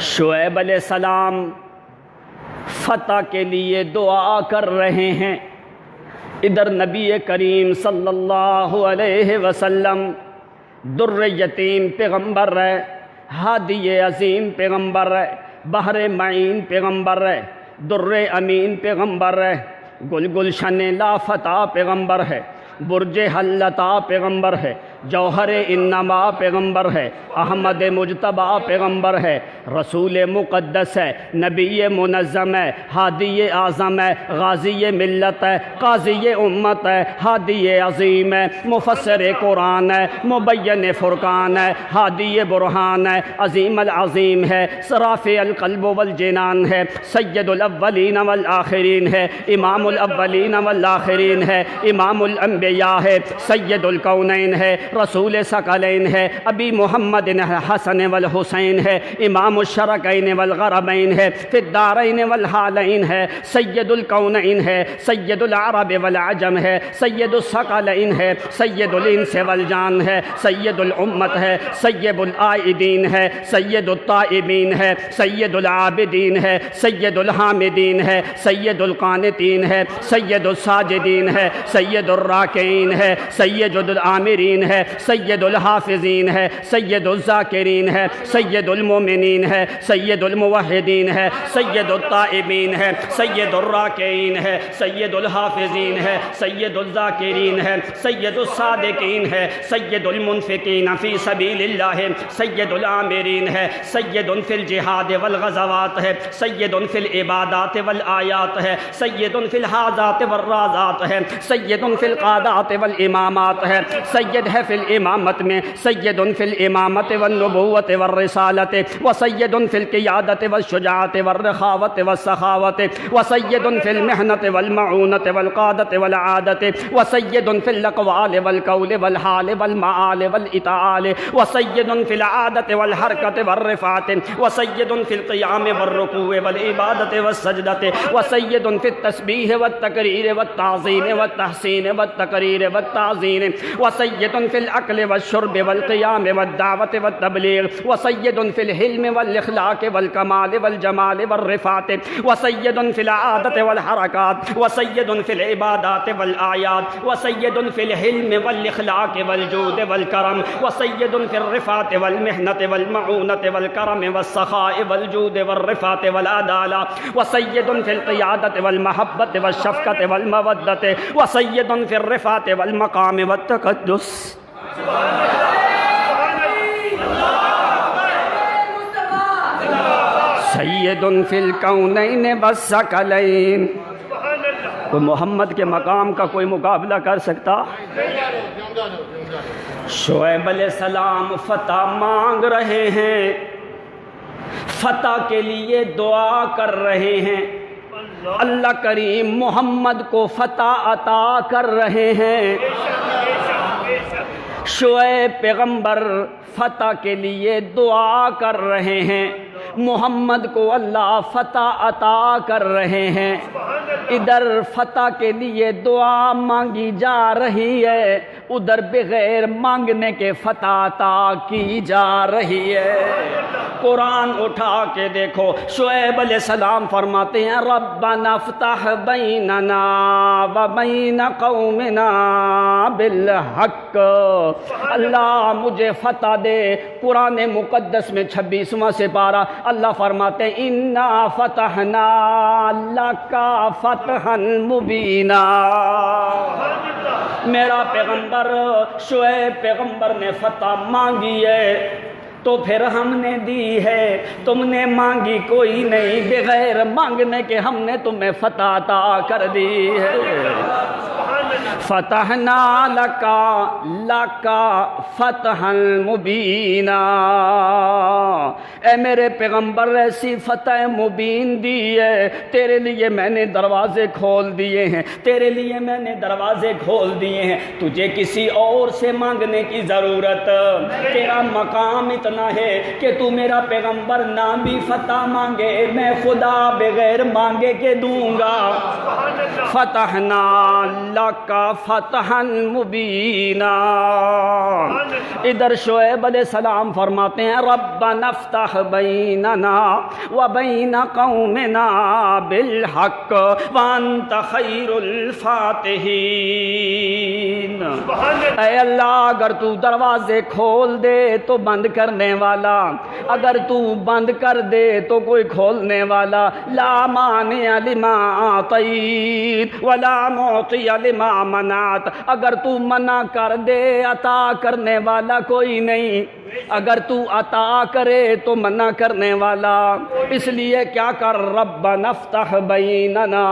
Speaker 1: شعیب علیہ السلام فتح کے لیے دعا کر رہے ہیں، ادھر نبی کریم صلی اللہ علیہ وسلم در یتیم پیغمبر ہے، ہادی عظیم پیغمبر ہے، بحر معین پیغمبر ہے، در امین پیغمبر ہے، گل گلشن لا فتح پیغمبر ہے، برج حلتا پیغمبر ہے،
Speaker 2: جوہر انما پیغمبر ہے، احمد مجتبیٰ پیغمبر ہے، رسول مقدس ہے، نبی منظم ہے، ہادی اعظم ہے، غازی ملت ہے، قاضی امت ہے، ہادی عظیم ہے، مفسر قرآن ہے، مبین فرقان ہے، ہادی برہان ہے، عظیم العظیم ہے، رافع القلب والجنان ہے، سید الاولین والآخرین ہے، امام الاولین والآخرین ہے، امام الانبیاء ہے، سید الکونین ہے، رسول ثقلین ہے، ابی محمد حسن والحسین ہے، امام الشرقین والغربین ہے، فی الدارین والحالین ہے، سید الکونین ہے، سید العرب والعجم ہے، سید الثقلین ہے، سید الانس والجان ہے، سید الامت ہے، سید العائدین ہے، سید الطائبین ہے، سید العابدین ہے، سید الحامدین ہے، سید القانتین ہے، سید الساجدین ہے، سید الراکعین ہے، سید العامرین ہے، سید الحافظین ہے، سید الذاکرین ہے، سید المومنین ہے، سید الموحدین ہے، سید الطائبین ہے، سید الراکعین ہے، سید الحافظین ہے، سید الذاکرین ہے، سید الصادقین ہے، سید المنفقین فی سبیل اللہ، سید العامرین ہے، سید فی الجہاد والغزوات ہے، سید فی العبادات والآیات ہے، سید فی الحاجات والرازات ہے، سید فی القادات والامامات ہے، سید ہے فی الامامت میں، سید فی الامامت والنبوت والرسالت، وسید فی القیادت والشجاعت والرخاوت والسخاوت، وسید فی المحنت والمعونت والقادت والعادت، وسید فی الاقوال والقول والحال والمعال والاتعال، وسید فی العادت والحرکت والرفعت، وسید فی القیام والرکوع والعبادت والسجدت، وسید فی التسبیح والتکریر والتعظیم والتحسین والتقریر والتعظیم، وسید فی الاکل والشرب والقیام والدعوت والتبلیغ، وسید فی الحلم والاخلاق والکمال والجمال والرفعت، وسید فی العادت والحرکات، وسید فی العبادات والاعیاد، وسید فی الحلم والاخلاق والجود والکرم، وسید فی الرفعت والمحنت والمعونت والکرم والسخاء والجود والرفعت والعدالہ، وسید فی القیادت والمحبت والشفقت والمودت، وسید فی الرفعت والمقام والتقدس۔ سید فی الکونین والثقلین۔ کوئی محمد کے مقام کا کوئی مقابلہ کر سکتا؟ شعیب علیہ السلام فتح مانگ رہے ہیں، فتح کے لیے دعا کر رہے ہیں، اللہ کریم محمد کو فتح عطا کر رہے ہیں۔ شعیب پیغمبر فتح کے لیے دعا کر رہے ہیں، محمد کو اللہ فتح عطا کر رہے ہیں۔ ادھر فتح کے لیے دعا مانگی جا رہی ہے، ادھر بغیر مانگنے کے فتح عطا کی جا رہی ہے۔ قرآن اٹھا کے دیکھو، شعیب علیہ السلام فرماتے ہیں ربنا افتح بیننا وبین قومنا بالحق، اللہ مجھے فتح دے۔ قرآن مقدس میں 26واں سپارہ اللہ فرماتے ہیں انا فتحنا لک فتحا مبینا۔ میرا پیغمبر شعیب پیغمبر نے فتح مانگی ہے تو پھر ہم نے دی ہے، تم نے مانگی کوئی نہیں، بغیر مانگنے کے ہم نے تمہیں فتح عطا کر دی ہے۔ فتحنا لک فتحا مبینا، اے میرے پیغمبر ایسی فتح مبین دی ہے، تیرے لیے میں نے دروازے کھول دیے ہیں، تیرے لیے میں نے دروازے کھول دیے ہیں، تجھے کسی اور سے مانگنے کی ضرورت، تیرا مقام اتنا ہے کہ تو میرا پیغمبر نہ بھی فتح مانگے میں خدا بغیر مانگے کے دوں گا۔ فتحنا لک فتحا مبینا، ادھر شعیب علیہ السلام فرماتے ہیں ربنا افتح بیننا وبین قومنا بالحق وانت خیر الفاتحین۔ اے اللہ اگر تو دروازے کھول دے تو بند کرنے والا، اگر تو بند کر دے تو کوئی کھولنے والا، لا مانع لما اعطیت ولا معطی لما منعت، اگر تو منع کر دے عطا کرنے والا کوئی نہیں، اگر تو عطا کرے تو منع کرنے والا۔ اس لیے کیا کر، ربنا افتح بیننا،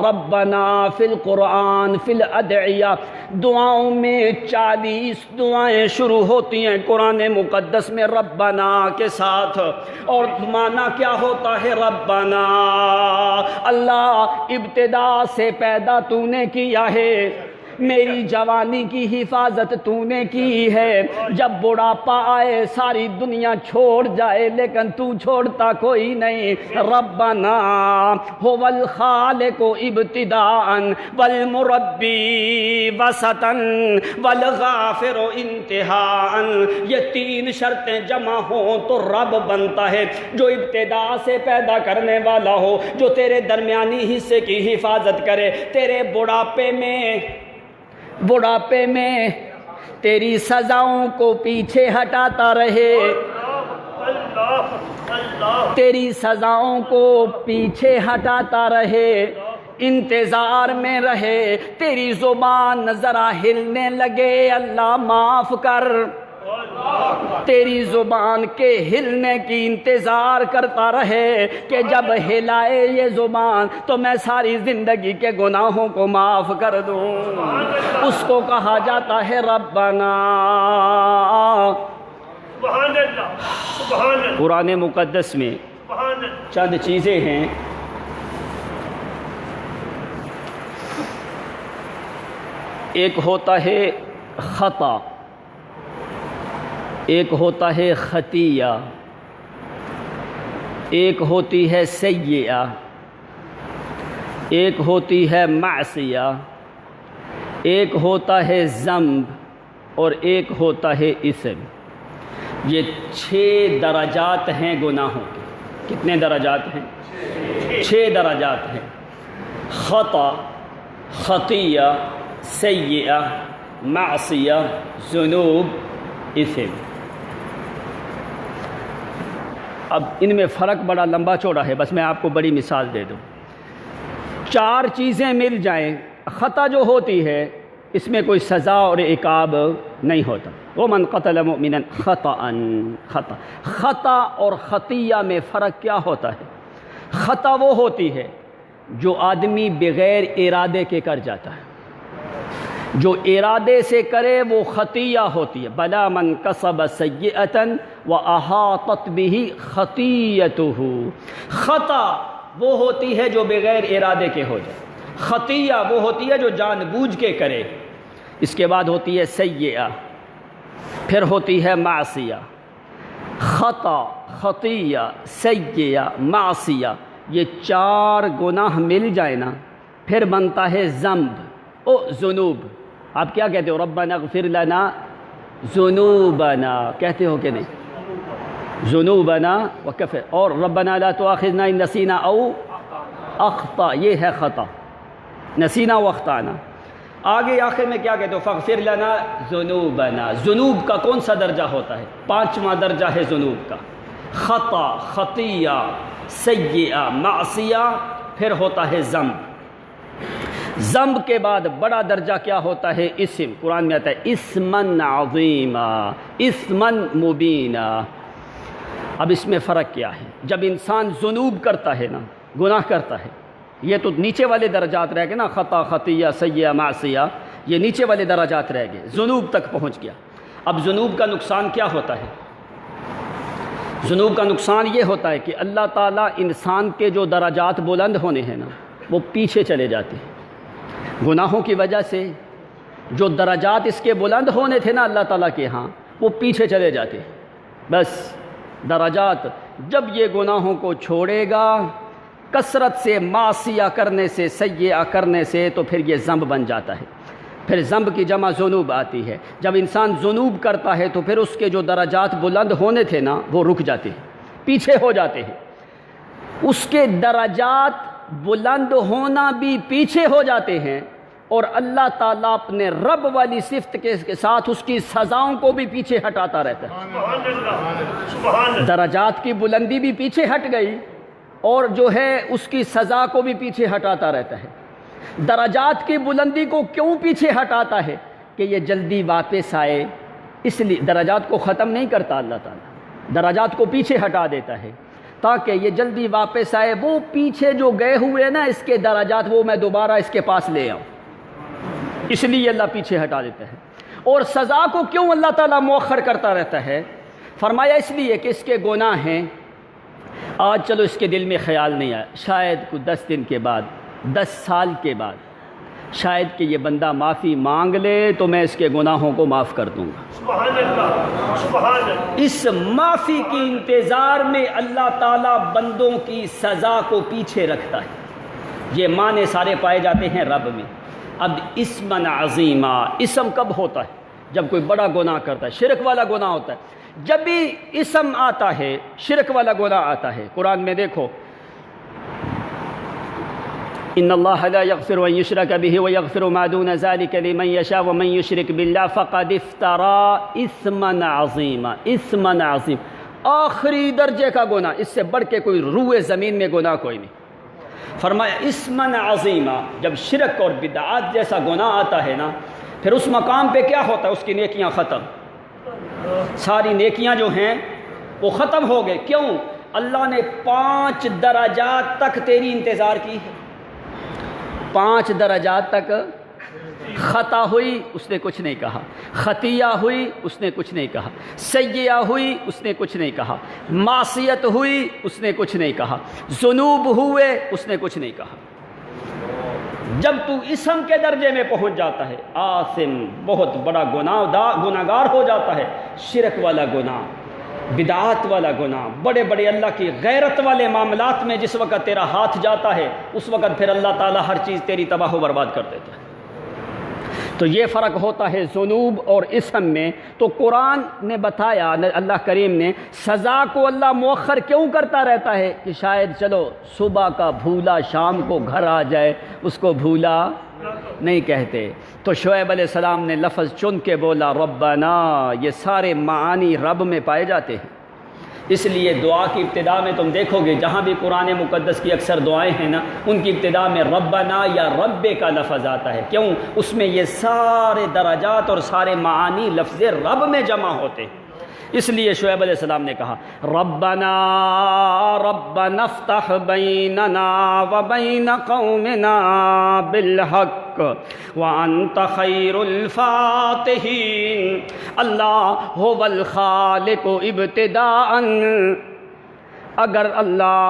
Speaker 2: ربنا فی القرآن فی الادعیہ، دعاؤں میں 40 دعائیں شروع ہوتی ہیں قرآن مقدس میں ربنا کے ساتھ، اور معنی کیا ہوتا ہے ربنا، اللہ ابتدا سے پیدا تو نے کیا ہے، میری جوانی کی حفاظت تو نے کی ہے، جب بڑھاپا آئے ساری دنیا چھوڑ جائے لیکن تو چھوڑتا کوئی نہیں، ربنا هو الخالق ابتداء والمربی وسطا والغافر انتہاء، یہ 3 شرطیں جمع ہوں تو رب بنتا ہے، جو ابتدا سے پیدا کرنے والا ہو، جو تیرے درمیانی حصے کی حفاظت کرے، تیرے بڑھاپے میں تیری سزاؤں کو پیچھے ہٹاتا رہے، تیری سزاؤں کو پیچھے ہٹاتا رہے، انتظار میں رہے، تیری زبان ذرا ہلنے لگے اللہ معاف کر، تیری زبان کے ہلنے کی انتظار کرتا رہے کہ جب ہلائے یہ زبان تو میں ساری زندگی کے گناہوں کو معاف کر دوں، اس کو کہا جاتا ہے ربنا۔ قرآن مقدس میں چند چیزیں ہیں، ایک ہوتا ہے خطا، ایک ہوتا ہے خطیہ، ایک ہوتی ہے سیئہ، ایک ہوتی ہے معصیہ، ایک ہوتا ہے ذنب اور ایک ہوتا ہے اسم۔ یہ 6 درجات ہیں گناہوں کے۔ کتنے درجات ہیں؟ 6 درجات ہیں، خطا، خطیہ، سیئہ، معصیہ، ذنوب، اسم۔ اب ان میں فرق بڑا لمبا چوڑا ہے، بس میں آپ کو بڑی مثال دے دوں۔ 4 چیزیں مل جائیں، خطا جو ہوتی ہے اس میں کوئی سزا اور عقاب نہیں ہوتا، وَمَنْ قَتَلَ مُؤْمِنًا خَطَأً، خطا اور خطیہ میں فرق کیا ہوتا ہے؟ خطا وہ ہوتی ہے جو آدمی بغیر ارادے کے کر جاتا ہے، جو ارادے سے کرے وہ خطیہ ہوتی ہے، بلا من کسب سیئۃ وأحاطت به خطیئتہ، خطا وہ ہوتی ہے جو بغیر ارادے کے ہو جائے، خطیہ وہ ہوتی ہے جو جان بوجھ کے کرے، اس کے بعد ہوتی ہے سیئہ، پھر ہوتی ہے معصیہ۔ خطا، خطیہ، سیئہ، معصیہ، یہ 4 گناہ مل جائے نا پھر بنتا ہے ذنب او ذنوب۔ آپ کیا کہتے ہو؟ ربنا اغفر لنا ذنوبنا کہتے ہو کہ نہیں؟ ذنوبنا وکفر، اور ربنا لا تؤاخذنا ان نسینا او اخطا، یہ ہے خطا، نسینا و اخطانا۔ آگے آخر میں کیا کہتے ہو؟ فاغفر لنا ذنوبنا، ذنوب کا کون سا درجہ ہوتا ہے؟ 5واں درجہ ہے ذنوب کا، خطا، خطیہ، سیئہ، معصیہ، پھر ہوتا ہے ذنب۔ ذنب کے بعد بڑا درجہ کیا ہوتا ہے؟ اسم۔ قرآن میں آتا ہے اسمن عظیما، اسمن مبینا۔ اب اس میں فرق کیا ہے؟ جب انسان ذنوب کرتا ہے نا، گناہ کرتا ہے، یہ تو نیچے والے درجات رہ گئے نا، خطا، خطیہ، سیئہ، معصیہ، یہ نیچے والے درجات رہ گئے، ذنوب تک پہنچ گیا۔ اب ذنوب کا نقصان کیا ہوتا ہے؟ ذنوب کا نقصان یہ ہوتا ہے کہ اللہ تعالیٰ انسان کے جو درجات بلند ہونے ہیں نا وہ پیچھے چلے جاتے ہیں، گناہوں کی وجہ سے جو درجات اس کے بلند ہونے تھے نا اللہ تعالیٰ کے ہاں وہ پیچھے چلے جاتے ہیں۔ بس درجات جب یہ گناہوں کو چھوڑے گا، کثرت سے معصیہ کرنے سے، سیئہ کرنے سے، تو پھر یہ ذنب بن جاتا ہے۔ پھر ذنب کی جمع ذنوب آتی ہے۔ جب انسان ذنوب کرتا ہے تو پھر اس کے جو درجات بلند ہونے تھے نا وہ رک جاتے ہیں، پیچھے ہو جاتے ہیں، اس کے درجات بلند ہونا بھی پیچھے ہو جاتے ہیں، اور اللہ تعالیٰ اپنے رب والی صفت کے ساتھ اس کی سزاؤں کو بھی پیچھے ہٹاتا رہتا ہے۔ درجات کی بلندی بھی پیچھے ہٹ گئی اور جو ہے اس کی سزا کو بھی پیچھے ہٹاتا رہتا ہے۔ درجات کی بلندی کو کیوں پیچھے ہٹاتا ہے؟ کہ یہ جلدی واپس آئے، اس لیے درجات کو ختم نہیں کرتا اللہ تعالیٰ، درجات کو پیچھے ہٹا دیتا ہے تاکہ یہ جلدی واپس آئے، وہ پیچھے جو گئے ہوئے نا اس کے درجات وہ میں دوبارہ اس کے پاس لے آؤں، اس لیے اللہ پیچھے ہٹا دیتا ہے۔ اور سزا کو کیوں اللہ تعالیٰ مؤخر کرتا رہتا ہے؟ فرمایا اس لیے کہ اس کے گناہ ہیں، آج چلو اس کے دل میں خیال نہیں آیا، شاید کچھ 10 دن کے بعد، 10 سال کے بعد شاید کہ یہ بندہ معافی مانگ لے تو میں اس کے گناہوں کو معاف کر دوں گا۔
Speaker 1: سبحان اللہ، سبحان اللہ۔
Speaker 2: اس معافی کی انتظار میں اللہ تعالیٰ بندوں کی سزا کو پیچھے رکھتا ہے۔ یہ معنی سارے پائے جاتے ہیں رب میں۔ اب اسمن عظیمہ، اسم کب ہوتا ہے؟ جب کوئی بڑا گناہ کرتا ہے، شرک والا گناہ ہوتا ہے، جب بھی اسم آتا ہے شرک والا گناہ آتا ہے۔ قرآن میں دیکھو، ان اللہ لا یغفر ان یشرک بہ ویغفر ما دون ذلک لمن یشاء ومن یشرک باللہ فقد افترى اثما عظیما، اثما عظیم، آخری درجے کا گناہ، اس سے بڑھ کے کوئی روئے زمین میں گناہ کوئی نہیں۔ فرمایا اسمن عظیمہ، جب شرک اور بدعات جیسا گناہ آتا ہے نا پھر اس مقام پہ کیا ہوتا ہے؟ اس کی نیکیاں ختم، ساری نیکیاں جو ہیں وہ ختم ہو گئے۔ کیوں؟ اللہ نے 5 درجات تک تیری انتظار کی ہے، 5 درجات تک خطا ہوئی اس نے کچھ نہیں کہا، خطیہ ہوئی اس نے کچھ نہیں کہا، سیئہ ہوئی اس نے کچھ نہیں کہا، معصیت ہوئی اس نے کچھ نہیں کہا، ذنوب ہوئے اس نے کچھ نہیں کہا۔ جب تو اسم کے درجے میں پہنچ جاتا ہے، آثم بہت بڑا گناہگار ہو جاتا ہے، شرک والا گناہ، بدعات والا گناہ، بڑے بڑے اللہ کی غیرت والے معاملات میں جس وقت تیرا ہاتھ جاتا ہے اس وقت پھر اللہ تعالیٰ ہر چیز تیری تباہ و برباد کر دیتا ہے۔ تو یہ فرق ہوتا ہے ذنوب اور اسم میں۔ تو قرآن نے بتایا، اللہ کریم نے، سزا کو اللہ مؤخر کیوں کرتا رہتا ہے؟ کہ شاید چلو صبح کا بھولا شام کو گھر آ جائے، اس کو بھولا نہیں کہتے۔ تو شعیب علیہ السلام نے لفظ چن کے بولا ربنا، یہ سارے معانی رب میں پائے جاتے ہیں۔ اس لیے دعا کی ابتدا میں تم دیکھو گے جہاں بھی قرآن مقدس کی اکثر دعائیں ہیں نا ان کی ابتدا میں ربنا یا رب کا لفظ آتا ہے۔ کیوں؟ اس میں یہ سارے درجات اور سارے معانی لفظ رب میں جمع ہوتے ہیں۔ اس لیے شعیب علیہ السلام نے کہا ربنا ربنا افتح بیننا وبین قومنا بالحق وانت خیر الفاتحین۔ اللہ هو الخالق ابتداء، اگر اللہ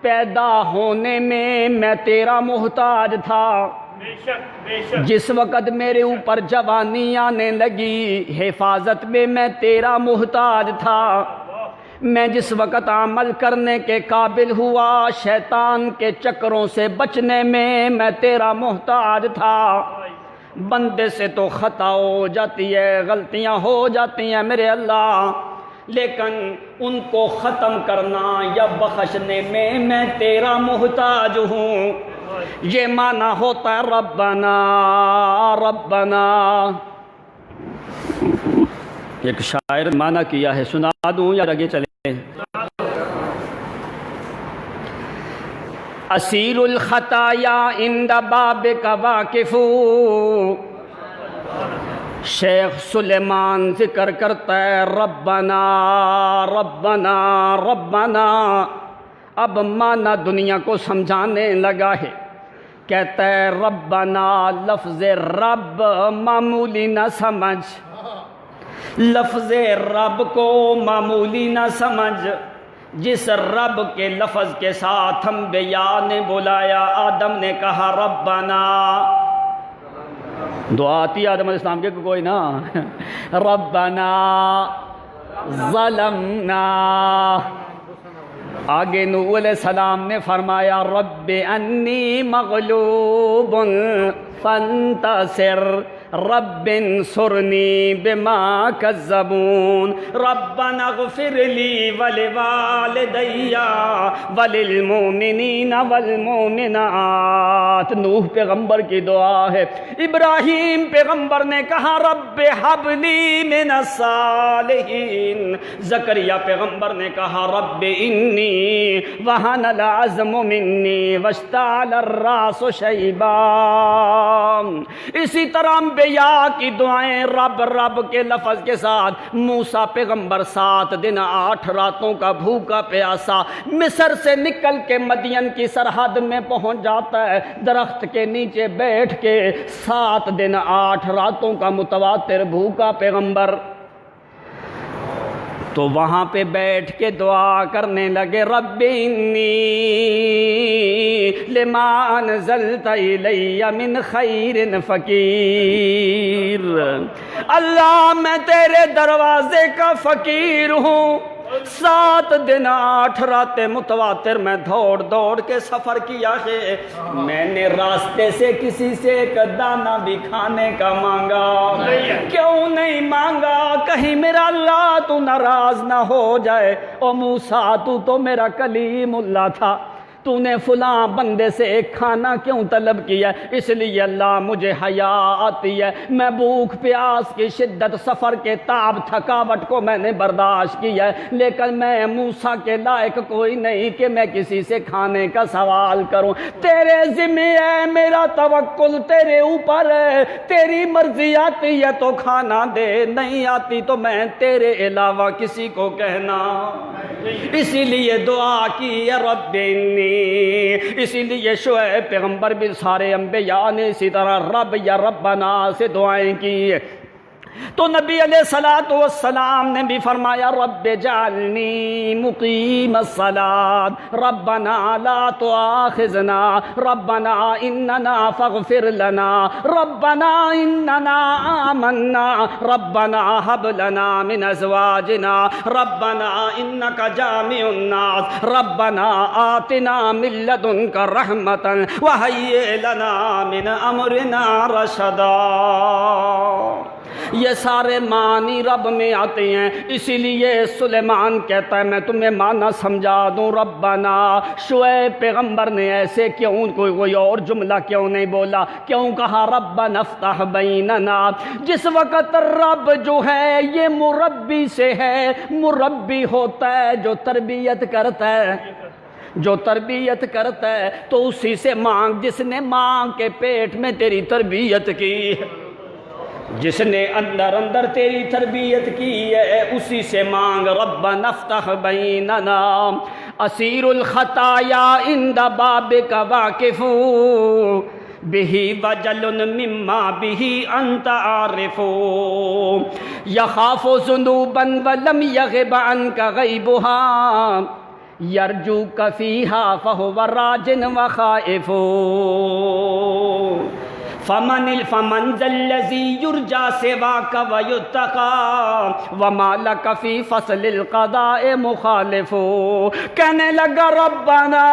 Speaker 2: پیدا ہونے میں تیرا محتاج تھا، جس وقت میرے اوپر جوانی آنے لگی حفاظت میں تیرا محتاج تھا، میں جس وقت عمل کرنے کے قابل ہوا شیطان کے چکروں سے بچنے میں تیرا محتاج تھا۔ بندے سے تو خطا ہو جاتی ہے، غلطیاں ہو جاتی ہیں میرے اللہ، لیکن ان کو ختم کرنا یا بخشنے میں تیرا محتاج ہوں۔ یہ معنی ہوتا ہے ربنا ربنا۔ ایک شاعر معنی کیا ہے، سنا دوں یا آگے چلیں؟ اسیر الخطایا عند بابک واقف، شیخ سلیمان ذکر کرتا ہے ربنا ربنا ربنا۔ اب معنی دنیا کو سمجھانے لگا ہے، کہتا ہے ربنا، لفظ رب معمولی نہ سمجھ، لفظ رب کو معمولی نہ سمجھ۔ جس رب کے لفظ کے ساتھ انبیاء نے بلایا، آدم نے کہا ربنا، دعا آتی آدم علیہ السلام کے کوئی نا، ربنا ظلمنا۔ آگے نوح علیہ السلام نے فرمایا رب انی مغلوب فانتصر، رب انصرنی بما کذبون ربنا اغفر لی ولوالدی وللمؤمنین والمؤمنات۔ نوح پیغمبر کی دعا ہے۔ ابراہیم پیغمبر نے کہا رب حب لی من الصالحین۔ زکریا پیغمبر نے کہا رب انی وہن العظم منی واشتعل الراس شیبا۔ اسی طرح انبیاء کی دعائیں رب رب کے لفظ کے ساتھ۔ موسیٰ پیغمبر 7 دن 8 راتوں کا بھوکا پیاسا مصر سے نکل کے مدین کی سرحد میں پہنچ جاتا ہے، درخت کے نیچے بیٹھ کے 7 دن 8 راتوں کا متواتر بھوکا پیغمبر، تو وہاں پہ بیٹھ کے دعا کرنے لگے رب انی لما انزلت الی من خیر فقیر۔ اللہ میں تیرے دروازے کا فقیر ہوں۔ 7 دن 8 راتیں متواتر میں دوڑ دوڑ کے سفر کیا ہے، میں نے راستے سے کسی سے ایک دانہ بھی کھانے کا مانگا، کیوں نہیں مانگا؟ کہیں میرا اللہ تو ناراض نہ ہو جائے۔ او موسیٰ تو میرا کلیم اللہ تھا، تو نے فلاں بندے سے ایک کھانا کیوں طلب کیا؟ اس لیے اللہ مجھے حیا آتی ہے، میں بھوک پیاس کی شدت، سفر کے تعب تھکاوٹ کو میں نے برداشت کیا ہے، لیکن میں موسیٰ کے لائق کوئی نہیں کہ میں کسی سے کھانے کا سوال کروں۔ تیرے ذمہ ہے، میرا توکل تیرے اوپر ہے، تیری مرضی آتی ہے تو کھانا دے، نہیں آتی تو میں تیرے علاوہ کسی کو کہنا۔ اسی لیے دعا کی یا رب انی، اسی لیے شعیب پیغمبر بھی سارے انبیاء نے اسی طرح رب یا ربنا سے دعائیں کی۔ تو نبی علیہ الصلوۃ والسلام نے بھی فرمایا رب اجعلنی مقیم الصلاۃ ربنا لا تؤاخذنا ربنا اننا فاغفر لنا ربنا اننا آمنا ربنا هب لنا من ازواجنا ربنا انك جامع الناس ربنا آتنا من لدنك رحمة وهيئ لنا من امرنا رشدا۔ یہ سارے معنی رب میں آتے ہیں، اسی لیے سلیمان کہتا ہے میں تمہیں معنی سمجھا دوں ربنا۔ شعیب پیغمبر نے ایسے کیوں کوئی اور جملہ کیوں نہیں بولا؟ کیوں کہا ربنا افتح بیننا؟ جس وقت رب جو ہے یہ مربی سے ہے، مربی ہوتا ہے جو تربیت کرتا ہے، جو تربیت کرتا ہے تو اسی سے مانگ، جس نے ماں کے پیٹ میں تیری تربیت کی، جس نے اندر اندر تیری تربیت کی ہے اسی سے مانگ۔ ربنا افتح بیننا اسیر الخطایا عند بابک واقف بہ وجل مما بہ انت عارف یخاف ذنوبا ولم یغب عنک غیبها یرجوک فیہا فہو راجن وخائف فمن ذا الذی یرجا سواک ویتقی وما لک فی فصل القضاء مخالف۔ کہنے لگا ربنا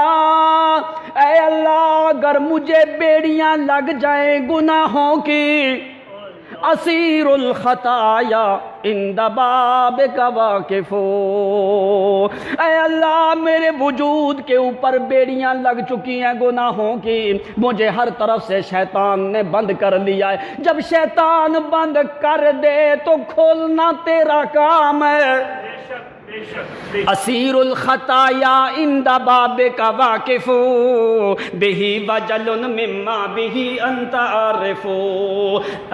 Speaker 2: اے اللہ اگر مجھے بیڑیاں لگ جائیں گناہوں کی، اسیر الخطایا عند بابک واقف، اے اللہ میرے وجود کے اوپر بیڑیاں لگ چکی ہیں گناہوں کی، مجھے ہر طرف سے شیطان نے بند کر لیا ہے، جب شیطان بند کر دے تو کھولنا تیرا کام ہے۔ اسیر الخطایا عند بابک واقف بہ وجل مما بہ انت عارف۔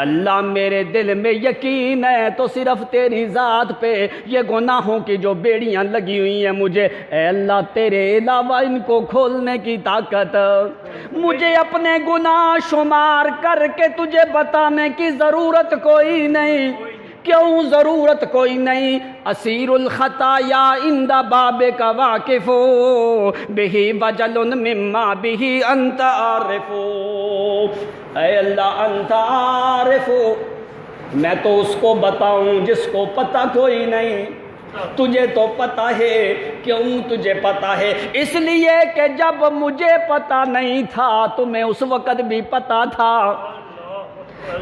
Speaker 2: اللہ میرے دل میں یقین ہے تو صرف تیری ذات پہ یہ گناہوں کی جو بیڑیاں لگی ہوئی ہیں مجھے، اے اللہ تیرے علاوہ ان کو کھولنے کی طاقت، مجھے اپنے گناہ شمار کر کے تجھے بتانے کی ضرورت کوئی نہیں۔ کیوں ضرورت کوئی نہیں؟ اسیر الخطایا عند بابک واقف بہ وجل مما بہ انت عارف۔ اے اللہ انت عارف، میں تو اس کو بتاؤں جس کو پتہ کوئی نہیں، تجھے تو پتہ ہے۔ کیوں تجھے پتہ ہے؟ اس لیے کہ جب مجھے پتہ نہیں تھا تمہیں اس وقت بھی پتہ تھا،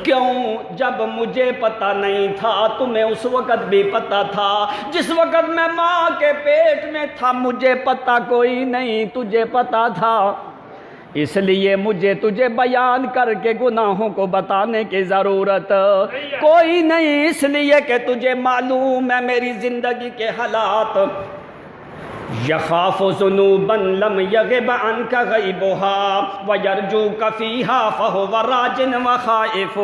Speaker 2: کیوں؟ جب مجھے پتہ نہیں تھا تمہیں اس وقت بھی پتہ تھا، جس وقت میں ماں کے پیٹ میں تھا مجھے پتہ کوئی نہیں، تجھے پتہ تھا، اس لیے مجھے تجھے بیان کر کے گناہوں کو بتانے کی ضرورت کوئی نہیں، اس لیے کہ تجھے معلوم ہے میری زندگی کے حالات۔ یخاف ذنوبا لم یغب عنک غیبھا ویرجوک فیہا فہو راجن وخائف۔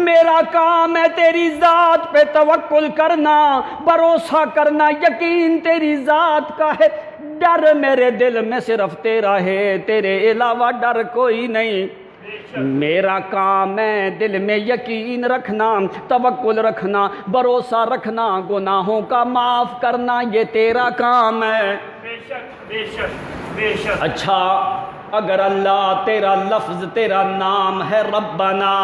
Speaker 2: میرا کام ہے تیری ذات پہ توکل کرنا، بھروسہ کرنا، یقین تیری ذات کا ہے، ڈر میرے دل میں صرف تیرا ہے، تیرے علاوہ ڈر کوئی نہیں۔ میرا کام ہے دل میں یقین رکھنا، توکل رکھنا، بھروسہ رکھنا، گناہوں کا معاف کرنا، یہ تیرا کام ہے۔
Speaker 1: بے شک۔
Speaker 2: اچھا، اگر اللہ تیرا لفظ تیرا نام ہے ربنا،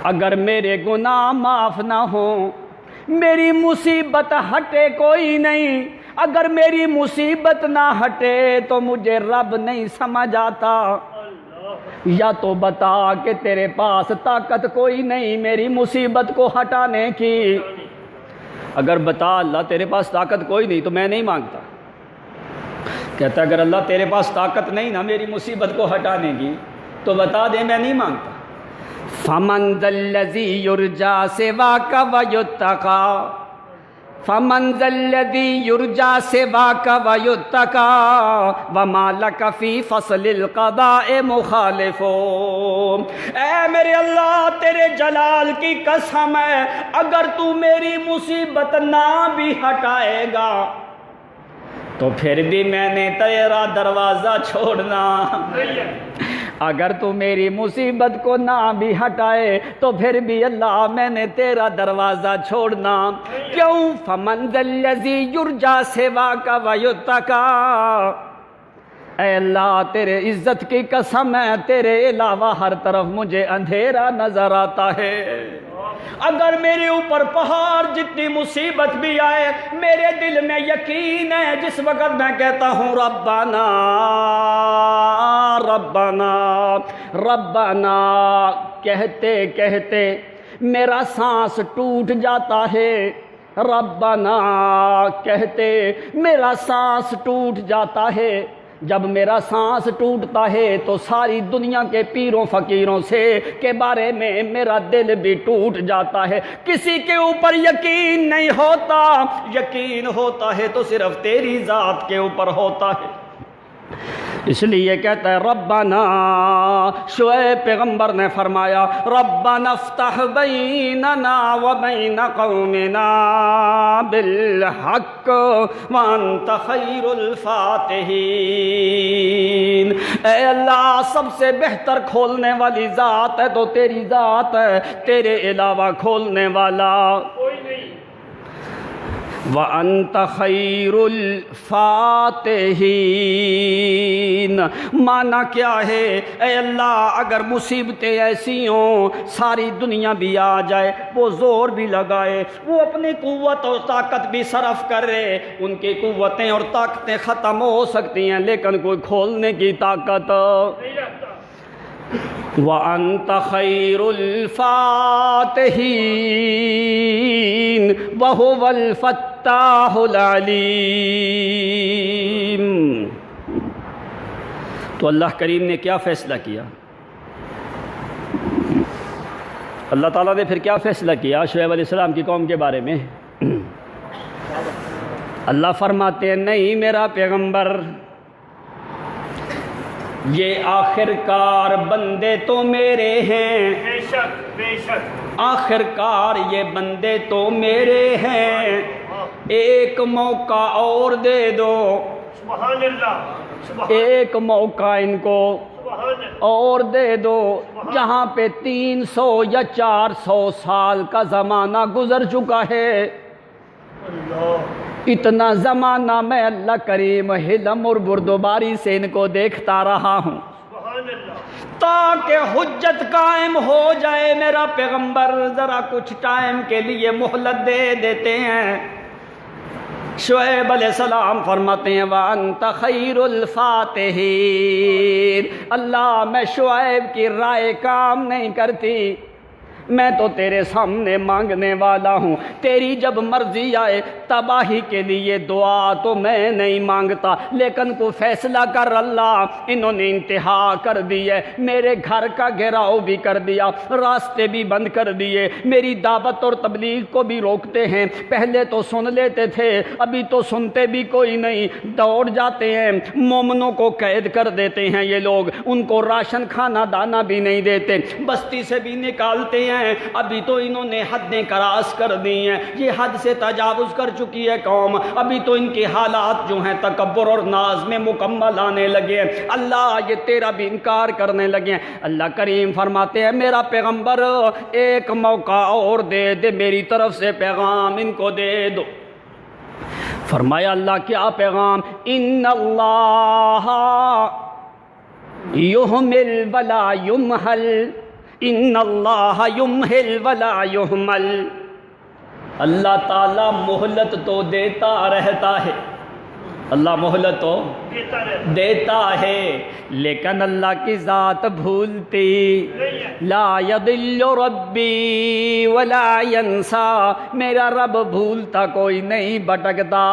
Speaker 2: اگر میرے گناہ معاف نہ ہوں، میری مصیبت ہٹے کوئی نہیں، اگر میری مصیبت نہ ہٹے تو مجھے رب نہیں سمجھ آتا۔ یا تو بتا کہ تیرے پاس طاقت کوئی نہیں میری مصیبت کو ہٹانے کی، اگر بتا اللہ تیرے پاس طاقت کوئی نہیں تو میں نہیں مانگتا۔ کہتا اگر اللہ تیرے پاس طاقت نہیں نا میری مصیبت کو ہٹانے کی تو بتا دے میں نہیں مانگتا۔ فَمَنْ ذَا الَّذِي يُرْجَى سِوَاكَ وَيُتَّقَى فَمَنْ ذَا الَّذِي يُرْجَى سِوَاكَ وَيُتَّقَى وَمَا لَكَ فِي فَصْلِ الْقَضَاءِ مُخَالِفٌ۔ اے میرے اللہ تیرے جلال کی قسم ہے، اگر تو میری مصیبت نہ بھی ہٹائے گا تو پھر بھی میں نے تیرا دروازہ چھوڑنا، اگر تو میری مصیبت کو نہ بھی ہٹائے تو پھر بھی اللہ میں نے تیرا دروازہ چھوڑنا۔ کیوں؟ فَمَنْ ذَا الَّذِي يُرْجَى سِوَاكَ وَيُتَّقَى، اے اللہ تیرے عزت کی قسم ہے تیرے علاوہ ہر طرف مجھے اندھیرا نظر آتا ہے، اگر میرے اوپر پہاڑ جتنی مصیبت بھی آئے میرے دل میں یقین ہے جس وقت میں کہتا ہوں ربنا ربنا ربنا کہتے کہتے میرا سانس ٹوٹ جاتا ہے، ربنا کہتے میرا سانس ٹوٹ جاتا ہے، جب میرا سانس ٹوٹتا ہے تو ساری دنیا کے پیروں فقیروں سے کے بارے میں میرا دل بھی ٹوٹ جاتا ہے، کسی کے اوپر یقین نہیں ہوتا، یقین ہوتا ہے تو صرف تیری ذات کے اوپر ہوتا ہے، اس لیے کہتا ہے ربنا۔ شعیب پیغمبر نے فرمایا ربنا افتح بیننا وبین قومنا بالحق وانت خیر الفاتحین۔ اے اللہ سب سے بہتر کھولنے والی ذات ہے تو تیری ذات ہے، تیرے علاوہ کھولنے والا کوئی نہیں۔ وَأَنْتَ خَيْرُ الْفَاتِحِينَ، معنی کیا ہے؟ اے اللہ اگر مصیبتیں ایسی ہوں ساری دنیا بھی آ جائے، وہ زور بھی لگائے، وہ اپنی قوت اور طاقت بھی صرف کرے، ان کی قوتیں اور طاقتیں ختم ہو سکتی ہیں لیکن کوئی کھولنے کی طاقت نہیں رکھتا۔ وَأَنْتَ خَيْرُ الْفَاتِحِينَ وَهُوَ الْفَتَّاحُ الْعَلِيمُ۔ تو اللہ کریم نے کیا فیصلہ کیا؟ اللہ تعالیٰ نے پھر کیا فیصلہ کیا شعیب علیہ السلام کی قوم کے بارے میں؟ اللہ فرماتے ہیں نہیں میرا پیغمبر، یہ آخر کار بندے تو میرے ہیں،
Speaker 1: بے شک بے شک،
Speaker 2: آخر کار یہ بندے تو میرے ہیں، ایک موقع اور دے دو،
Speaker 1: سبحان اللہ،
Speaker 2: ایک موقع ان کو اور دے دو، جہاں پہ 300 یا 400 سال کا زمانہ گزر چکا ہے، اتنا زمانہ میں اللہ کریم حلم اور بردباری سے ان کو دیکھتا رہا ہوں تاکہ حجت قائم ہو جائے۔ میرا پیغمبر ذرا کچھ ٹائم کے لیے مہلت دے دیتے ہیں، شعیب علیہ السلام فرماتے ہیں وَأَنْتَ خَيْرُ الْفَاتِحِينَ، اللہ میں شعیب کی رائے کام نہیں کرتی، میں تو تیرے سامنے مانگنے والا ہوں، تیری جب مرضی آئے تباہی کے لیے دعا تو میں نہیں مانگتا، لیکن کو فیصلہ کر اللہ، انہوں نے انتہا کر دی ہے، میرے گھر کا گھیراؤ بھی کر دیا، راستے بھی بند کر دیے، میری دعوت اور تبلیغ کو بھی روکتے ہیں، پہلے تو سن لیتے تھے ابھی تو سنتے بھی کوئی نہیں، دوڑ جاتے ہیں، مومنوں کو قید کر دیتے ہیں یہ لوگ، ان کو راشن کھانا دانا بھی نہیں دیتے، بستی سے بھی نکالتے ہیں، ابھی تو انہوں نے حدیں کراس کر دی ہیں، یہ حد سے تجاوز کر چکی ہے قوم، ابھی تو ان کے حالات جو ہیں تکبر اور ناز میں مکمل آنے لگے ہیں، اللہ یہ تیرا بھی انکار کرنے لگے ہیں۔ اللہ کریم فرماتے ہیں میرا پیغمبر ایک موقع اور دے دے، میری طرف سے پیغام ان کو دے دو۔ فرمایا اللہ کیا پیغام؟ ان اللہ یحمل ولا یمہل، ان اللہ یمہل ولا یحمل، اللہ تعالیٰ مہلت تو دیتا رہتا ہے، اللہ مہلت تو دیتا ہے، لیکن اللہ کی ذات بھولتی، لا یضل ربی ولا ینسا، میرا رب بھولتا کوئی نہیں، بھٹکتا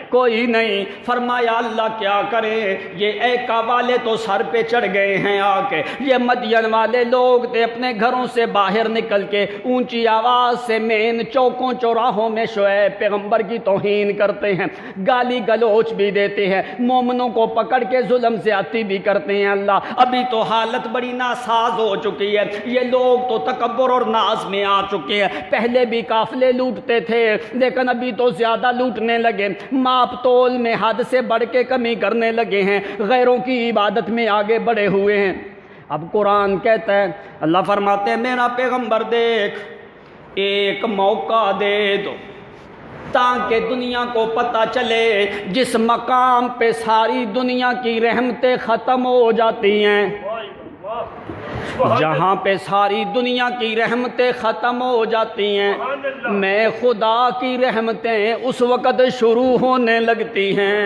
Speaker 2: کوئی نہیں۔ فرمایا اللہ کیا کرے، یہ ایکا والے تو سر پہ چڑھ گئے ہیں آ کے، یہ مدین والے لوگ تھے اپنے گھروں سے باہر نکل کے اونچی آواز سے مین چوکوں چوراہوں میں شعیب پیغمبر کی توہین کرتے ہیں، گالی گلوچ بھی دیتے ہیں، مومنوں کو پکڑ کے ظلم زیادتی بھی کرتے ہیں۔ اللہ ابھی تو حالت بڑی ناساز ہو چکی ہے، یہ لوگ تو تکبر اور ناز میں آ چکے ہیں، پہلے بھی قافلے لوٹتے تھے لیکن ابھی تو زیادہ لوٹنے لگے، ماپ تول میں حد سے بڑھ کے کمی کرنے لگے ہیں، غیروں کی عبادت میں آگے بڑھے ہوئے ہیں۔ اب قرآن کہتا ہے، اللہ فرماتے ہیں میرا پیغمبر دیکھ ایک موقع دے دو تاکہ دنیا کو پتہ چلے جس مقام پہ ساری دنیا کی رحمتیں ختم ہو جاتی ہیں، جہاں پہ ساری دنیا کی رحمتیں ختم ہو جاتی ہیں، میں خدا کی رحمتیں اس وقت شروع ہونے لگتی ہیں۔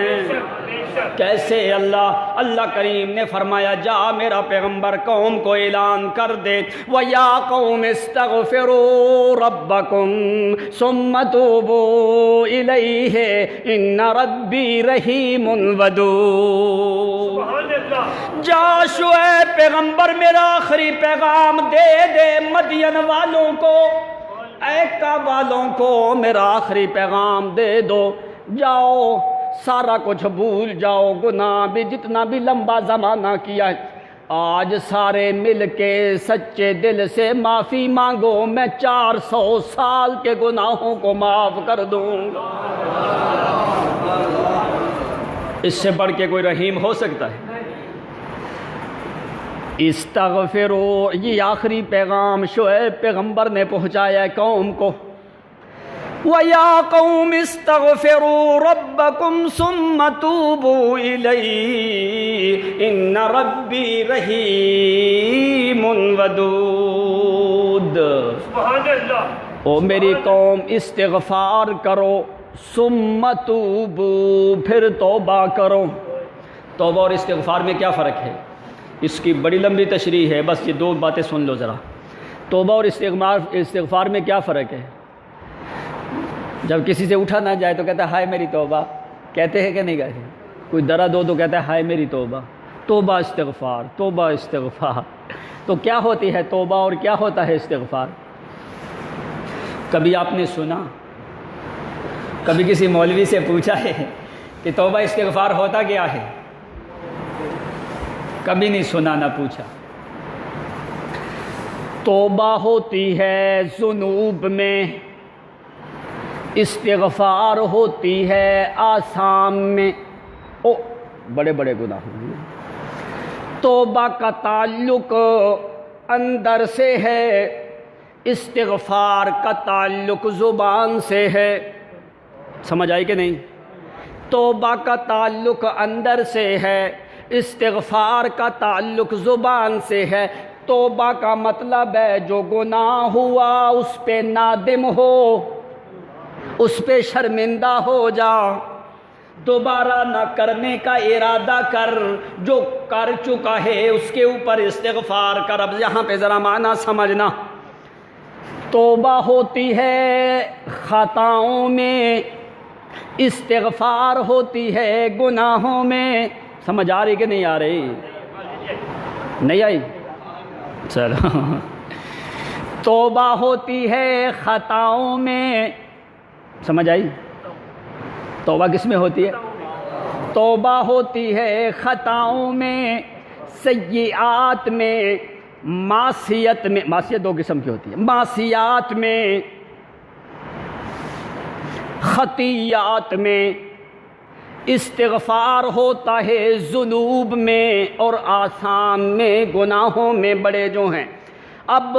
Speaker 2: کیسے؟ اللہ کریم نے فرمایا جا میرا پیغمبر قوم کو اعلان کر دے، وَيَا قَوْمِ اسْتَغْفِرُوا رَبَّكُمْ ثُمَّ تُوبُوا إِلَيْهِ إِنَّ رَبِّي رَحِيمٌ وَدُودٌ۔ جا شعیب پیغمبر میرا آخری پیغام دے دے مدین والوں کو، ایکا والوں کو میرا آخری پیغام دے دو، جاؤ سارا کچھ بھول جاؤ، گناہ بھی جتنا بھی لمبا زمانہ کیا ہے، آج سارے مل کے سچے دل سے معافی مانگو، میں 400 سال کے گناہوں کو معاف کر دوں گا۔ اس سے بڑھ کے کوئی رحیم ہو سکتا ہے؟ استغفرو، یہ آخری پیغام شعیب پیغمبر نے پہنچایا ہے قوم کو، وَيَا قَوْمِ اسْتَغْفِرُوا رَبَّكُمْ ثُمَّ تُوبُوا إِلَيْهِ إِنَّ رَبِّي رَحِيمٌ وَدُودٌ۔ او میری قوم استغفار کرو، ثم توبوا، پھر توبہ کرو۔ توبہ اور استغفار میں کیا فرق ہے؟ اس کی بڑی لمبی تشریح ہے، بس یہ 2 باتیں سن لو ذرا۔ توبہ اور استغفار میں کیا فرق ہے؟ جب کسی سے اٹھا نہ جائے تو کہتا ہے ہائے میری توبہ، کہتے ہیں کہ نہیں کہتے؟ کوئی درد ہو تو کہتا ہے ہائے میری توبہ، توبہ استغفار، توبہ استغفار۔ تو کیا ہوتی ہے توبہ اور کیا ہوتا ہے استغفار؟ کبھی آپ نے سنا، کبھی کسی مولوی سے پوچھا ہے کہ توبہ استغفار ہوتا کیا ہے؟ کبھی نہیں سنا نہ پوچھا۔ توبہ ہوتی ہے ذنوب میں، استغفار ہوتی ہے آثام میں، بڑے بڑے گناہ ہوئے۔ توبہ کا تعلق اندر سے ہے، استغفار کا تعلق زبان سے ہے۔ سمجھ آئی کہ نہیں؟ توبہ کا تعلق اندر سے ہے، استغفار کا تعلق زبان سے ہے۔ توبہ کا مطلب ہے جو گناہ ہوا اس پہ نادم ہو، اس پہ شرمندہ ہو جا، دوبارہ نہ کرنے کا ارادہ کر، جو کر چکا ہے اس کے اوپر استغفار کر۔ اب یہاں پہ ذرا معنی سمجھنا، توبہ ہوتی ہے خطاؤں میں، استغفار ہوتی ہے گناہوں میں۔ سمجھ آ رہی کہ نہیں آ رہی؟ نہیں آئی؟ چلو، توبہ ہوتی ہے خطاؤں میں، سمجھ آئی؟ توبہ کس میں ہوتی ہے؟ توبہ ہوتی ہے خطاؤں میں، سیئات میں، معصیت میں۔ معصیت دو قسم کی ہوتی ہے، معصیات میں، خطیات میں۔ استغفار ہوتا ہے ذنوب میں اور آثام میں، گناہوں میں بڑے جو ہیں۔ اب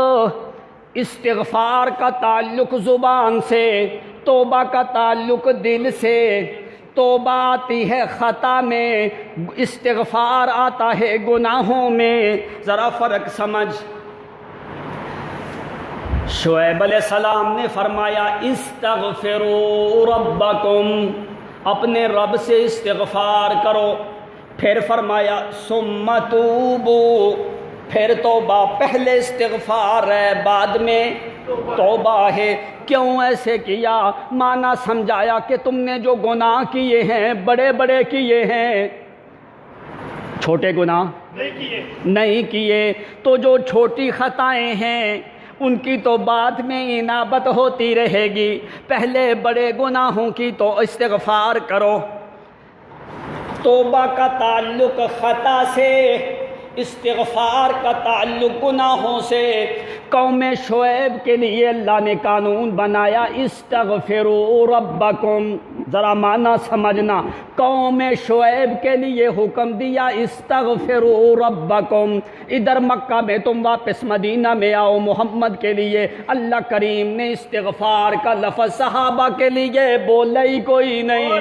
Speaker 2: استغفار کا تعلق زبان سے، توبہ کا تعلق دل سے۔ توبہ آتی ہے خطا میں، استغفار آتا ہے گناہوں میں۔ ذرا فرق سمجھ۔ شعیب علیہ السلام نے فرمایا استغفروا ربکم، اپنے رب سے استغفار کرو۔ پھر فرمایا ثم توبوا، پھر توبہ، پہلے استغفار ہے بعد میں توبہ ہے۔ کیوں ایسے کیا؟ معنی سمجھایا کہ تم نے جو گناہ کیے ہیں بڑے بڑے کیے ہیں، چھوٹے گناہ نہیں کیے، تو جو چھوٹی خطائیں ہیں ان کی تو بعد میں انابت ہوتی رہے گی، پہلے بڑے گناہوں کی تو استغفار کرو۔ توبہ کا تعلق خطا سے، استغفار کا تعلق گناہوں سے۔ قوم شعیب کے لیے اللہ نے قانون بنایا استغفروا ربکم، ذرا معنی سمجھنا۔ قوم شعیب کے لیے حکم دیا استغفروا ربکم۔ ادھر مکہ میں تم واپس مدینہ میں آؤ، محمد کے لیے اللہ کریم نے استغفار کا لفظ صحابہ کے لیے بولا ہی کوئی نہیں۔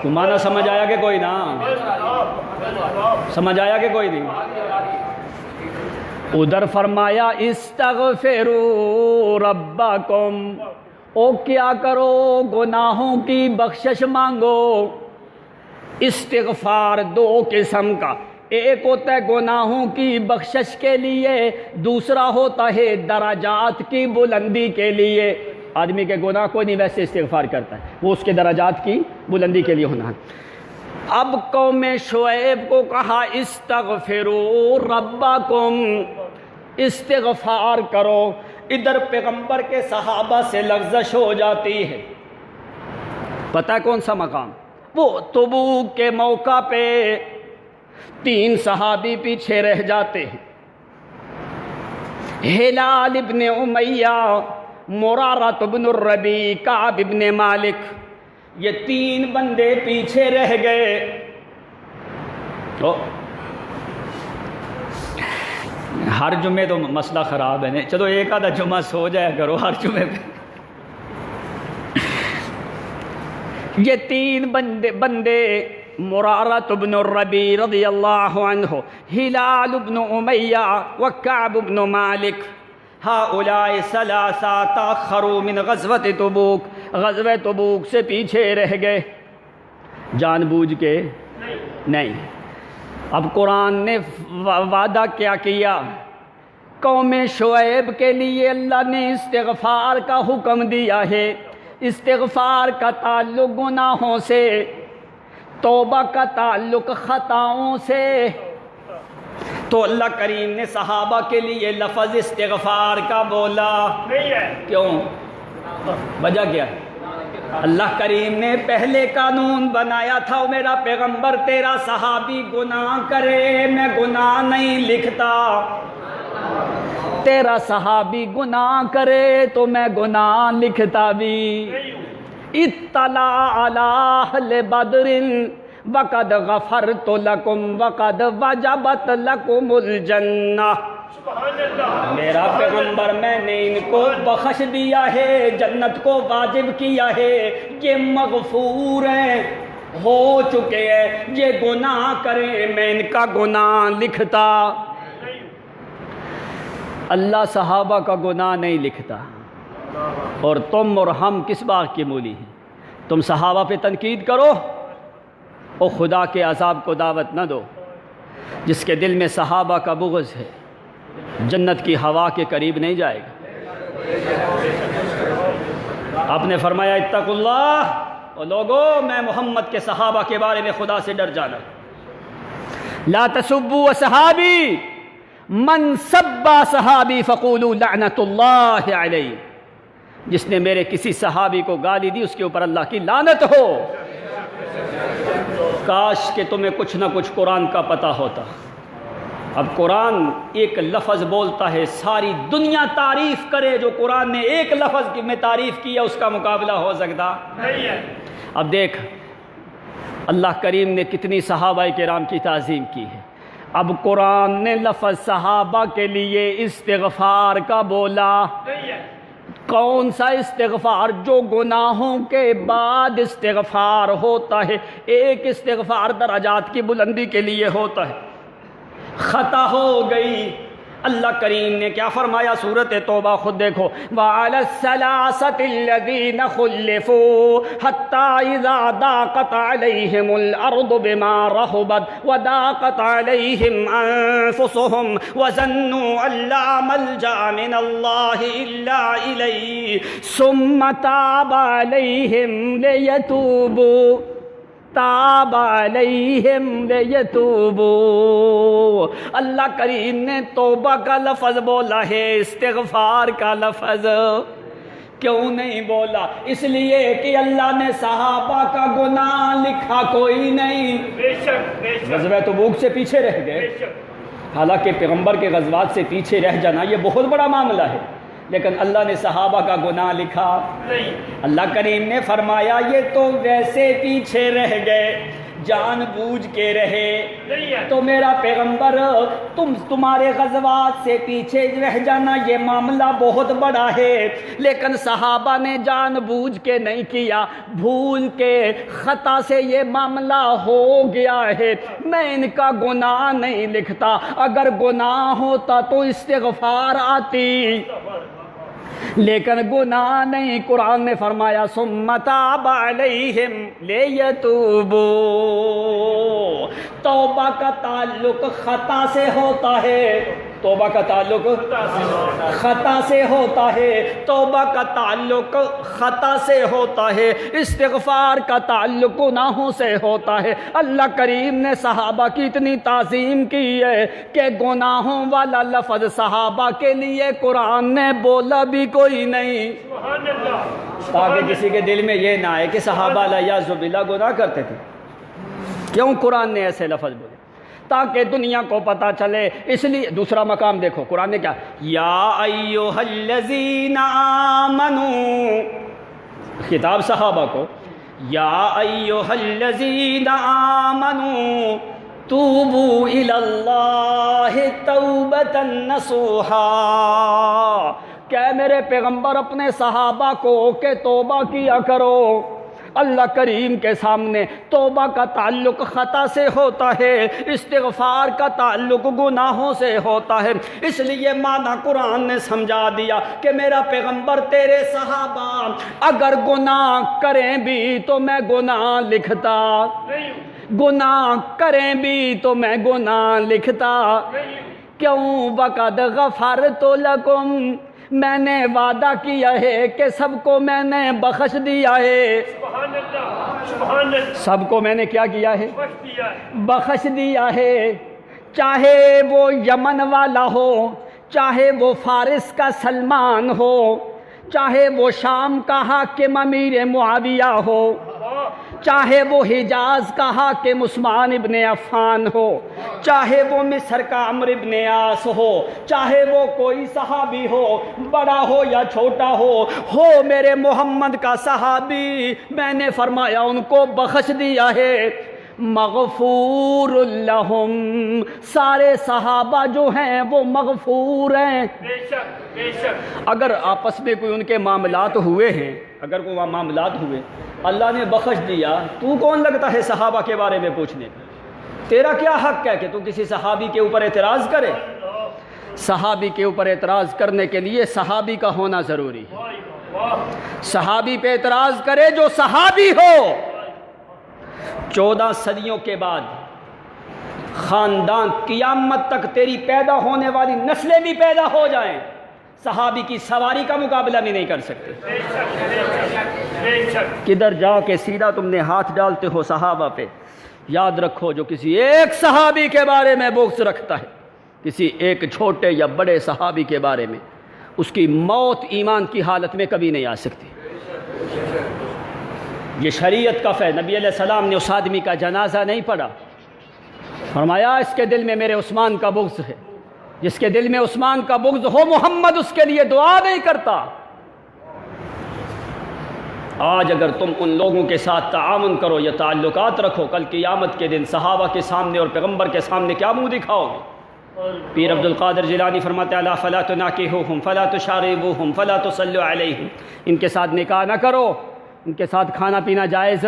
Speaker 2: تو معنی سمجھ آیا کہ کوئی نہ؟ سمجھ آیا کہ کوئی نہیں؟ ادھر فرمایا استغفروا ربکم، او کیا کرو؟ گناہوں کی بخشش مانگو۔ استغفار دو قسم کا، ایک ہوتا ہے گناہوں کی بخشش کے لیے، دوسرا ہوتا ہے درجات کی بلندی کے لیے۔ آدمی کے گناہ کوئی نہیں ویسے استغفار کرتا ہے، وہ اس کے درجات کی بلندی کے لیے ہونا ہے۔ اب قوم شعیب کو کہا استغفروا ربکم، استغفار کرو۔ ادھر پیغمبر کے صحابہ سے لغزش ہو جاتی ہے۔ پتہ ہے کون سا مقام؟ وہ تبوک کے موقع پہ 3 صحابی پیچھے رہ جاتے ہیں، ہلال ابن امیہ، مرارۃ بن الربیع، کعب ابن مالک، یہ 3 بندے پیچھے رہ گئے۔ ہر جمعے تو مسئلہ خراب ہے، چلو ایک آدھا جمعہ سو جایا کرو ہر جمعے پہ۔ یہ 3 بندے مرارۃ بن الربیع رضی اللہ عنہ، ہلال بن امیہ وکعب بن مالک، ہؤلاء ثلاثہ تأخروا من غزوۃ تبوک، غزوہ تبوک سے پیچھے رہ گئے، جان بوجھ کے نہیں۔ اب قرآن نے وعدہ کیا کیا؟ قوم شعیب کے لیے اللہ نے استغفار کا حکم دیا ہے۔ استغفار کا تعلق گناہوں سے، توبہ کا تعلق خطاؤں سے۔ تو اللہ کریم نے صحابہ کے لیے لفظ استغفار کا بولا نہیں ہے، کیوں؟ وجہ کیا ہے؟ اللہ کریم نے پہلے قانون بنایا تھا، میرا پیغمبر تیرا صحابی گناہ کرے میں گناہ نہیں لکھتا، تیرا صحابی گناہ کرے تو میں گناہ لکھتا بھی۔ اطلع علی اہل بدر وقد غفرت لکم وقد وجبت لکم الجنہ، میرا پیغمبر میں نے ان کو بخش دیا ہے، جنت کو واجب کیا ہے، یہ مغفور ہیں، ہو چکے ہیں، یہ گناہ کریں میں ان کا گناہ لکھتا۔ اللہ صحابہ کا گناہ نہیں لکھتا،
Speaker 1: اور تم اور ہم کس باغ کی مولی ہیں؟ تم صحابہ پہ تنقید کرو اور خدا کے عذاب کو دعوت نہ دو۔ جس کے دل میں صحابہ کا بغض ہے جنت کی ہوا کے قریب نہیں جائے گا۔ آپ نے فرمایا اتقوا اللہ، اور لوگو میں محمد کے صحابہ کے بارے میں خدا سے ڈر جانا۔ لا تسبوا صحابی، من سب صحابی فقولوا لعنت اللہ علیہ، جس نے میرے کسی صحابی کو گالی دی اس کے اوپر اللہ کی لعنت ہو۔ کاش کہ تمہیں کچھ نہ کچھ قرآن کا پتہ ہوتا۔ اب قرآن ایک لفظ بولتا ہے، ساری دنیا تعریف کرے، جو قرآن نے ایک لفظ میں تعریف کیا اس کا مقابلہ ہو سکتا نہیں ہے۔ اب دیکھ اللہ کریم نے کتنی صحابہ کرام کی تعظیم کی ہے۔ اب قرآن نے لفظ صحابہ کے لیے استغفار کا بولا۔ کون سا استغفار؟ جو گناہوں کے بعد استغفار ہوتا ہے۔ ایک استغفار درجات کی بلندی کے لیے ہوتا ہے۔ خطا ہو گئی، اللہ کریم نے کیا فرمایا؟ سورۃ توبہ خود دیکھو، وَعَلَى الثَّلَاثَةِ الَّذِينَ خُلِّفُوا حَتَّى إِذَا ضَاقَتْ عَلَيْهِمُ الْأَرْضُ بِمَا رَحُبَتْ وَضَاقَتْ عَلَيْهِمْ أَنفُسُهُمْ وَظَنُّوا أَن لَّا مَلْجَأَ مِنَ اللَّهِ إِلَّا إِلَيْهِ ثُمَّ تَابَ عَلَيْهِمْ لِيَتُوبُوا تاب علیہم لیتوبوا۔ اللہ کریم نے توبہ کا لفظ بولا ہے، استغفار کا لفظ کیوں نہیں بولا؟ اس لیے کہ اللہ نے صحابہ کا گناہ لکھا کوئی نہیں۔ غزوہ تبوک سے پیچھے رہ گئے، حالانکہ پیغمبر کے غزوات سے پیچھے رہ جانا یہ بہت بڑا معاملہ ہے، لیکن اللہ نے صحابہ کا گناہ لکھا نہیں۔ اللہ کریم نے فرمایا یہ تو ویسے پیچھے رہ گئے، جان بوجھ کے رہے، تو میرا پیغمبر تمہارے غزوات سے پیچھے رہ جانا یہ معاملہ بہت بڑا ہے، لیکن صحابہ نے جان بوجھ کے نہیں کیا، بھول کے خطا سے یہ معاملہ ہو گیا ہے۔ میں ان کا گناہ نہیں لکھتا، اگر گناہ ہوتا تو استغفار آتی، لیکن گناہ نہیں۔ قرآن نے فرمایا ثم تاب علیہم لیتوبوا۔ توبہ کا تعلق خطا سے ہوتا ہے، توبہ کا تعلق خطا سے ہوتا ہے، توبہ کا تعلق خطا سے ہوتا ہے، استغفار کا تعلق گناہوں سے ہوتا ہے۔ اللہ کریم نے صحابہ کی اتنی تعظیم کی ہے کہ گناہوں والا لفظ صحابہ کے لیے قرآن نے بولا بھی کوئی نہیں، تاکہ کسی کے دل میں یہ نہ آئے کہ صحابہ الیاذ باللہ گناہ کرتے تھے۔ کیوں قرآن نے ایسے لفظ بولے؟ تاکہ دنیا کو پتہ چلے۔ اس لیے دوسرا مقام دیکھو، قرآن نے کیا، یا ایھا الذین آمنوا، خطاب صحابہ کو، یا ایھا الذین آمنوا توبوا الی اللہ توبۃ نصوحا، کہ میرے پیغمبر اپنے صحابہ کو کہ توبہ کیا کرو۔ اللہ کریم کے سامنے توبہ کا تعلق خطا سے ہوتا ہے، استغفار کا تعلق گناہوں سے ہوتا ہے۔ اس لیے معنی قرآن نے سمجھا دیا کہ میرا پیغمبر تیرے صحابہ اگر گناہ کریں بھی تو میں گناہ لکھتا، گناہ کریں بھی تو میں گناہ لکھتا۔ کیوں؟ وَقَدْ غَفَرْتُ لَكُمْ، میں نے وعدہ کیا ہے کہ سب کو میں نے بخش دیا ہے، سب کو میں نے کیا کیا ہے؟ بخش دیا ہے، چاہے وہ یمن والا ہو، چاہے وہ فارس کا سلمان ہو، چاہے وہ شام کا حاکم امیر معاویہ ہو، چاہے وہ حجاز کا حاکم عثمان ابن عفان ہو، چاہے وہ مصر کا عمرو ابن عاص ہو، چاہے وہ کوئی صحابی ہو، بڑا ہو یا چھوٹا ہو میرے محمد کا صحابی، میں نے فرمایا ان کو بخش دیا ہے۔ مغفور لہم، سارے صحابہ جو ہیں وہ مغفور ہیں۔ اگر آپس میں کوئی ان کے معاملات ہوئے ہیں، اگر کوئی معاملات ہوئے اللہ نے بخش دیا، تو کون لگتا ہے صحابہ کے بارے میں پوچھنے کا؟ تیرا کیا حق ہے کہ تو کسی صحابی کے اوپر اعتراض کرے؟ صحابی کے اوپر اعتراض کرنے کے لیے صحابی کا ہونا ضروری ہے۔
Speaker 2: صحابی پہ اعتراض کرے جو صحابی ہو۔ 14 صدیوں کے بعد خاندان قیامت تک تیری پیدا ہونے والی نسلیں بھی پیدا ہو جائیں، صحابی کی سواری کا مقابلہ بھی نہیں کر سکتے۔ کدھر جا کے سیدھا تم نے ہاتھ ڈالتے ہو صحابہ پہ، یاد رکھو جو کسی ایک صحابی کے بارے میں بغض رکھتا ہے، کسی ایک چھوٹے یا بڑے صحابی کے بارے میں، اس کی موت ایمان کی حالت میں کبھی نہیں آ سکتی۔ یہ شریعت کا فیض، نبی علیہ السلام نے اس آدمی کا جنازہ نہیں پڑھا، فرمایا اس کے دل میں میرے عثمان کا بغض ہے، جس کے دل میں عثمان کا بغض ہو محمد اس کے لیے دعا نہیں کرتا۔ آج اگر تم ان لوگوں کے ساتھ تعاون کرو یا تعلقات رکھو، کل قیامت کے دن صحابہ کے سامنے اور پیغمبر کے سامنے کیا منہ دکھاؤ گے؟ پیر عبد القادر جیلانی فرماتے ہیں الا فلا تناکحوہم فلا تشاربوہم فلا تصلوا علیہم، ان کے ساتھ نکاح نہ کرو، ان کے ساتھ کھانا پینا جائز،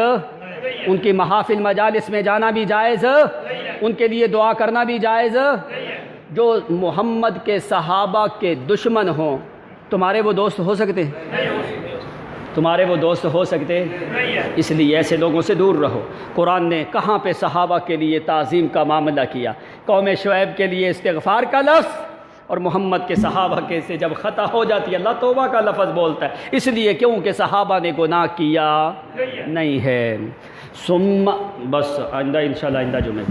Speaker 2: ان کی محافل مجالس میں جانا بھی جائز، ان کے لیے دعا کرنا بھی جائز۔ جو محمد کے صحابہ کے دشمن ہوں تمہارے وہ دوست ہو سکتے ہیں؟ تمہارے وہ دوست ہو سکتے ہیں؟ اس لیے ایسے لوگوں سے دور رہو۔ قرآن نے کہاں پہ صحابہ کے لیے تعظیم کا معاملہ کیا؟ قوم شعیب کے لیے استغفار کا لفظ، اور محمد کے صحابہ کے سے جب خطا ہو جاتی ہے اللہ توبہ کا لفظ بولتا ہے، اس لیے کیونکہ صحابہ نے گناہ کیا نہیں ہے۔ بس آئندہ انشاءاللہ آئندہ جمعے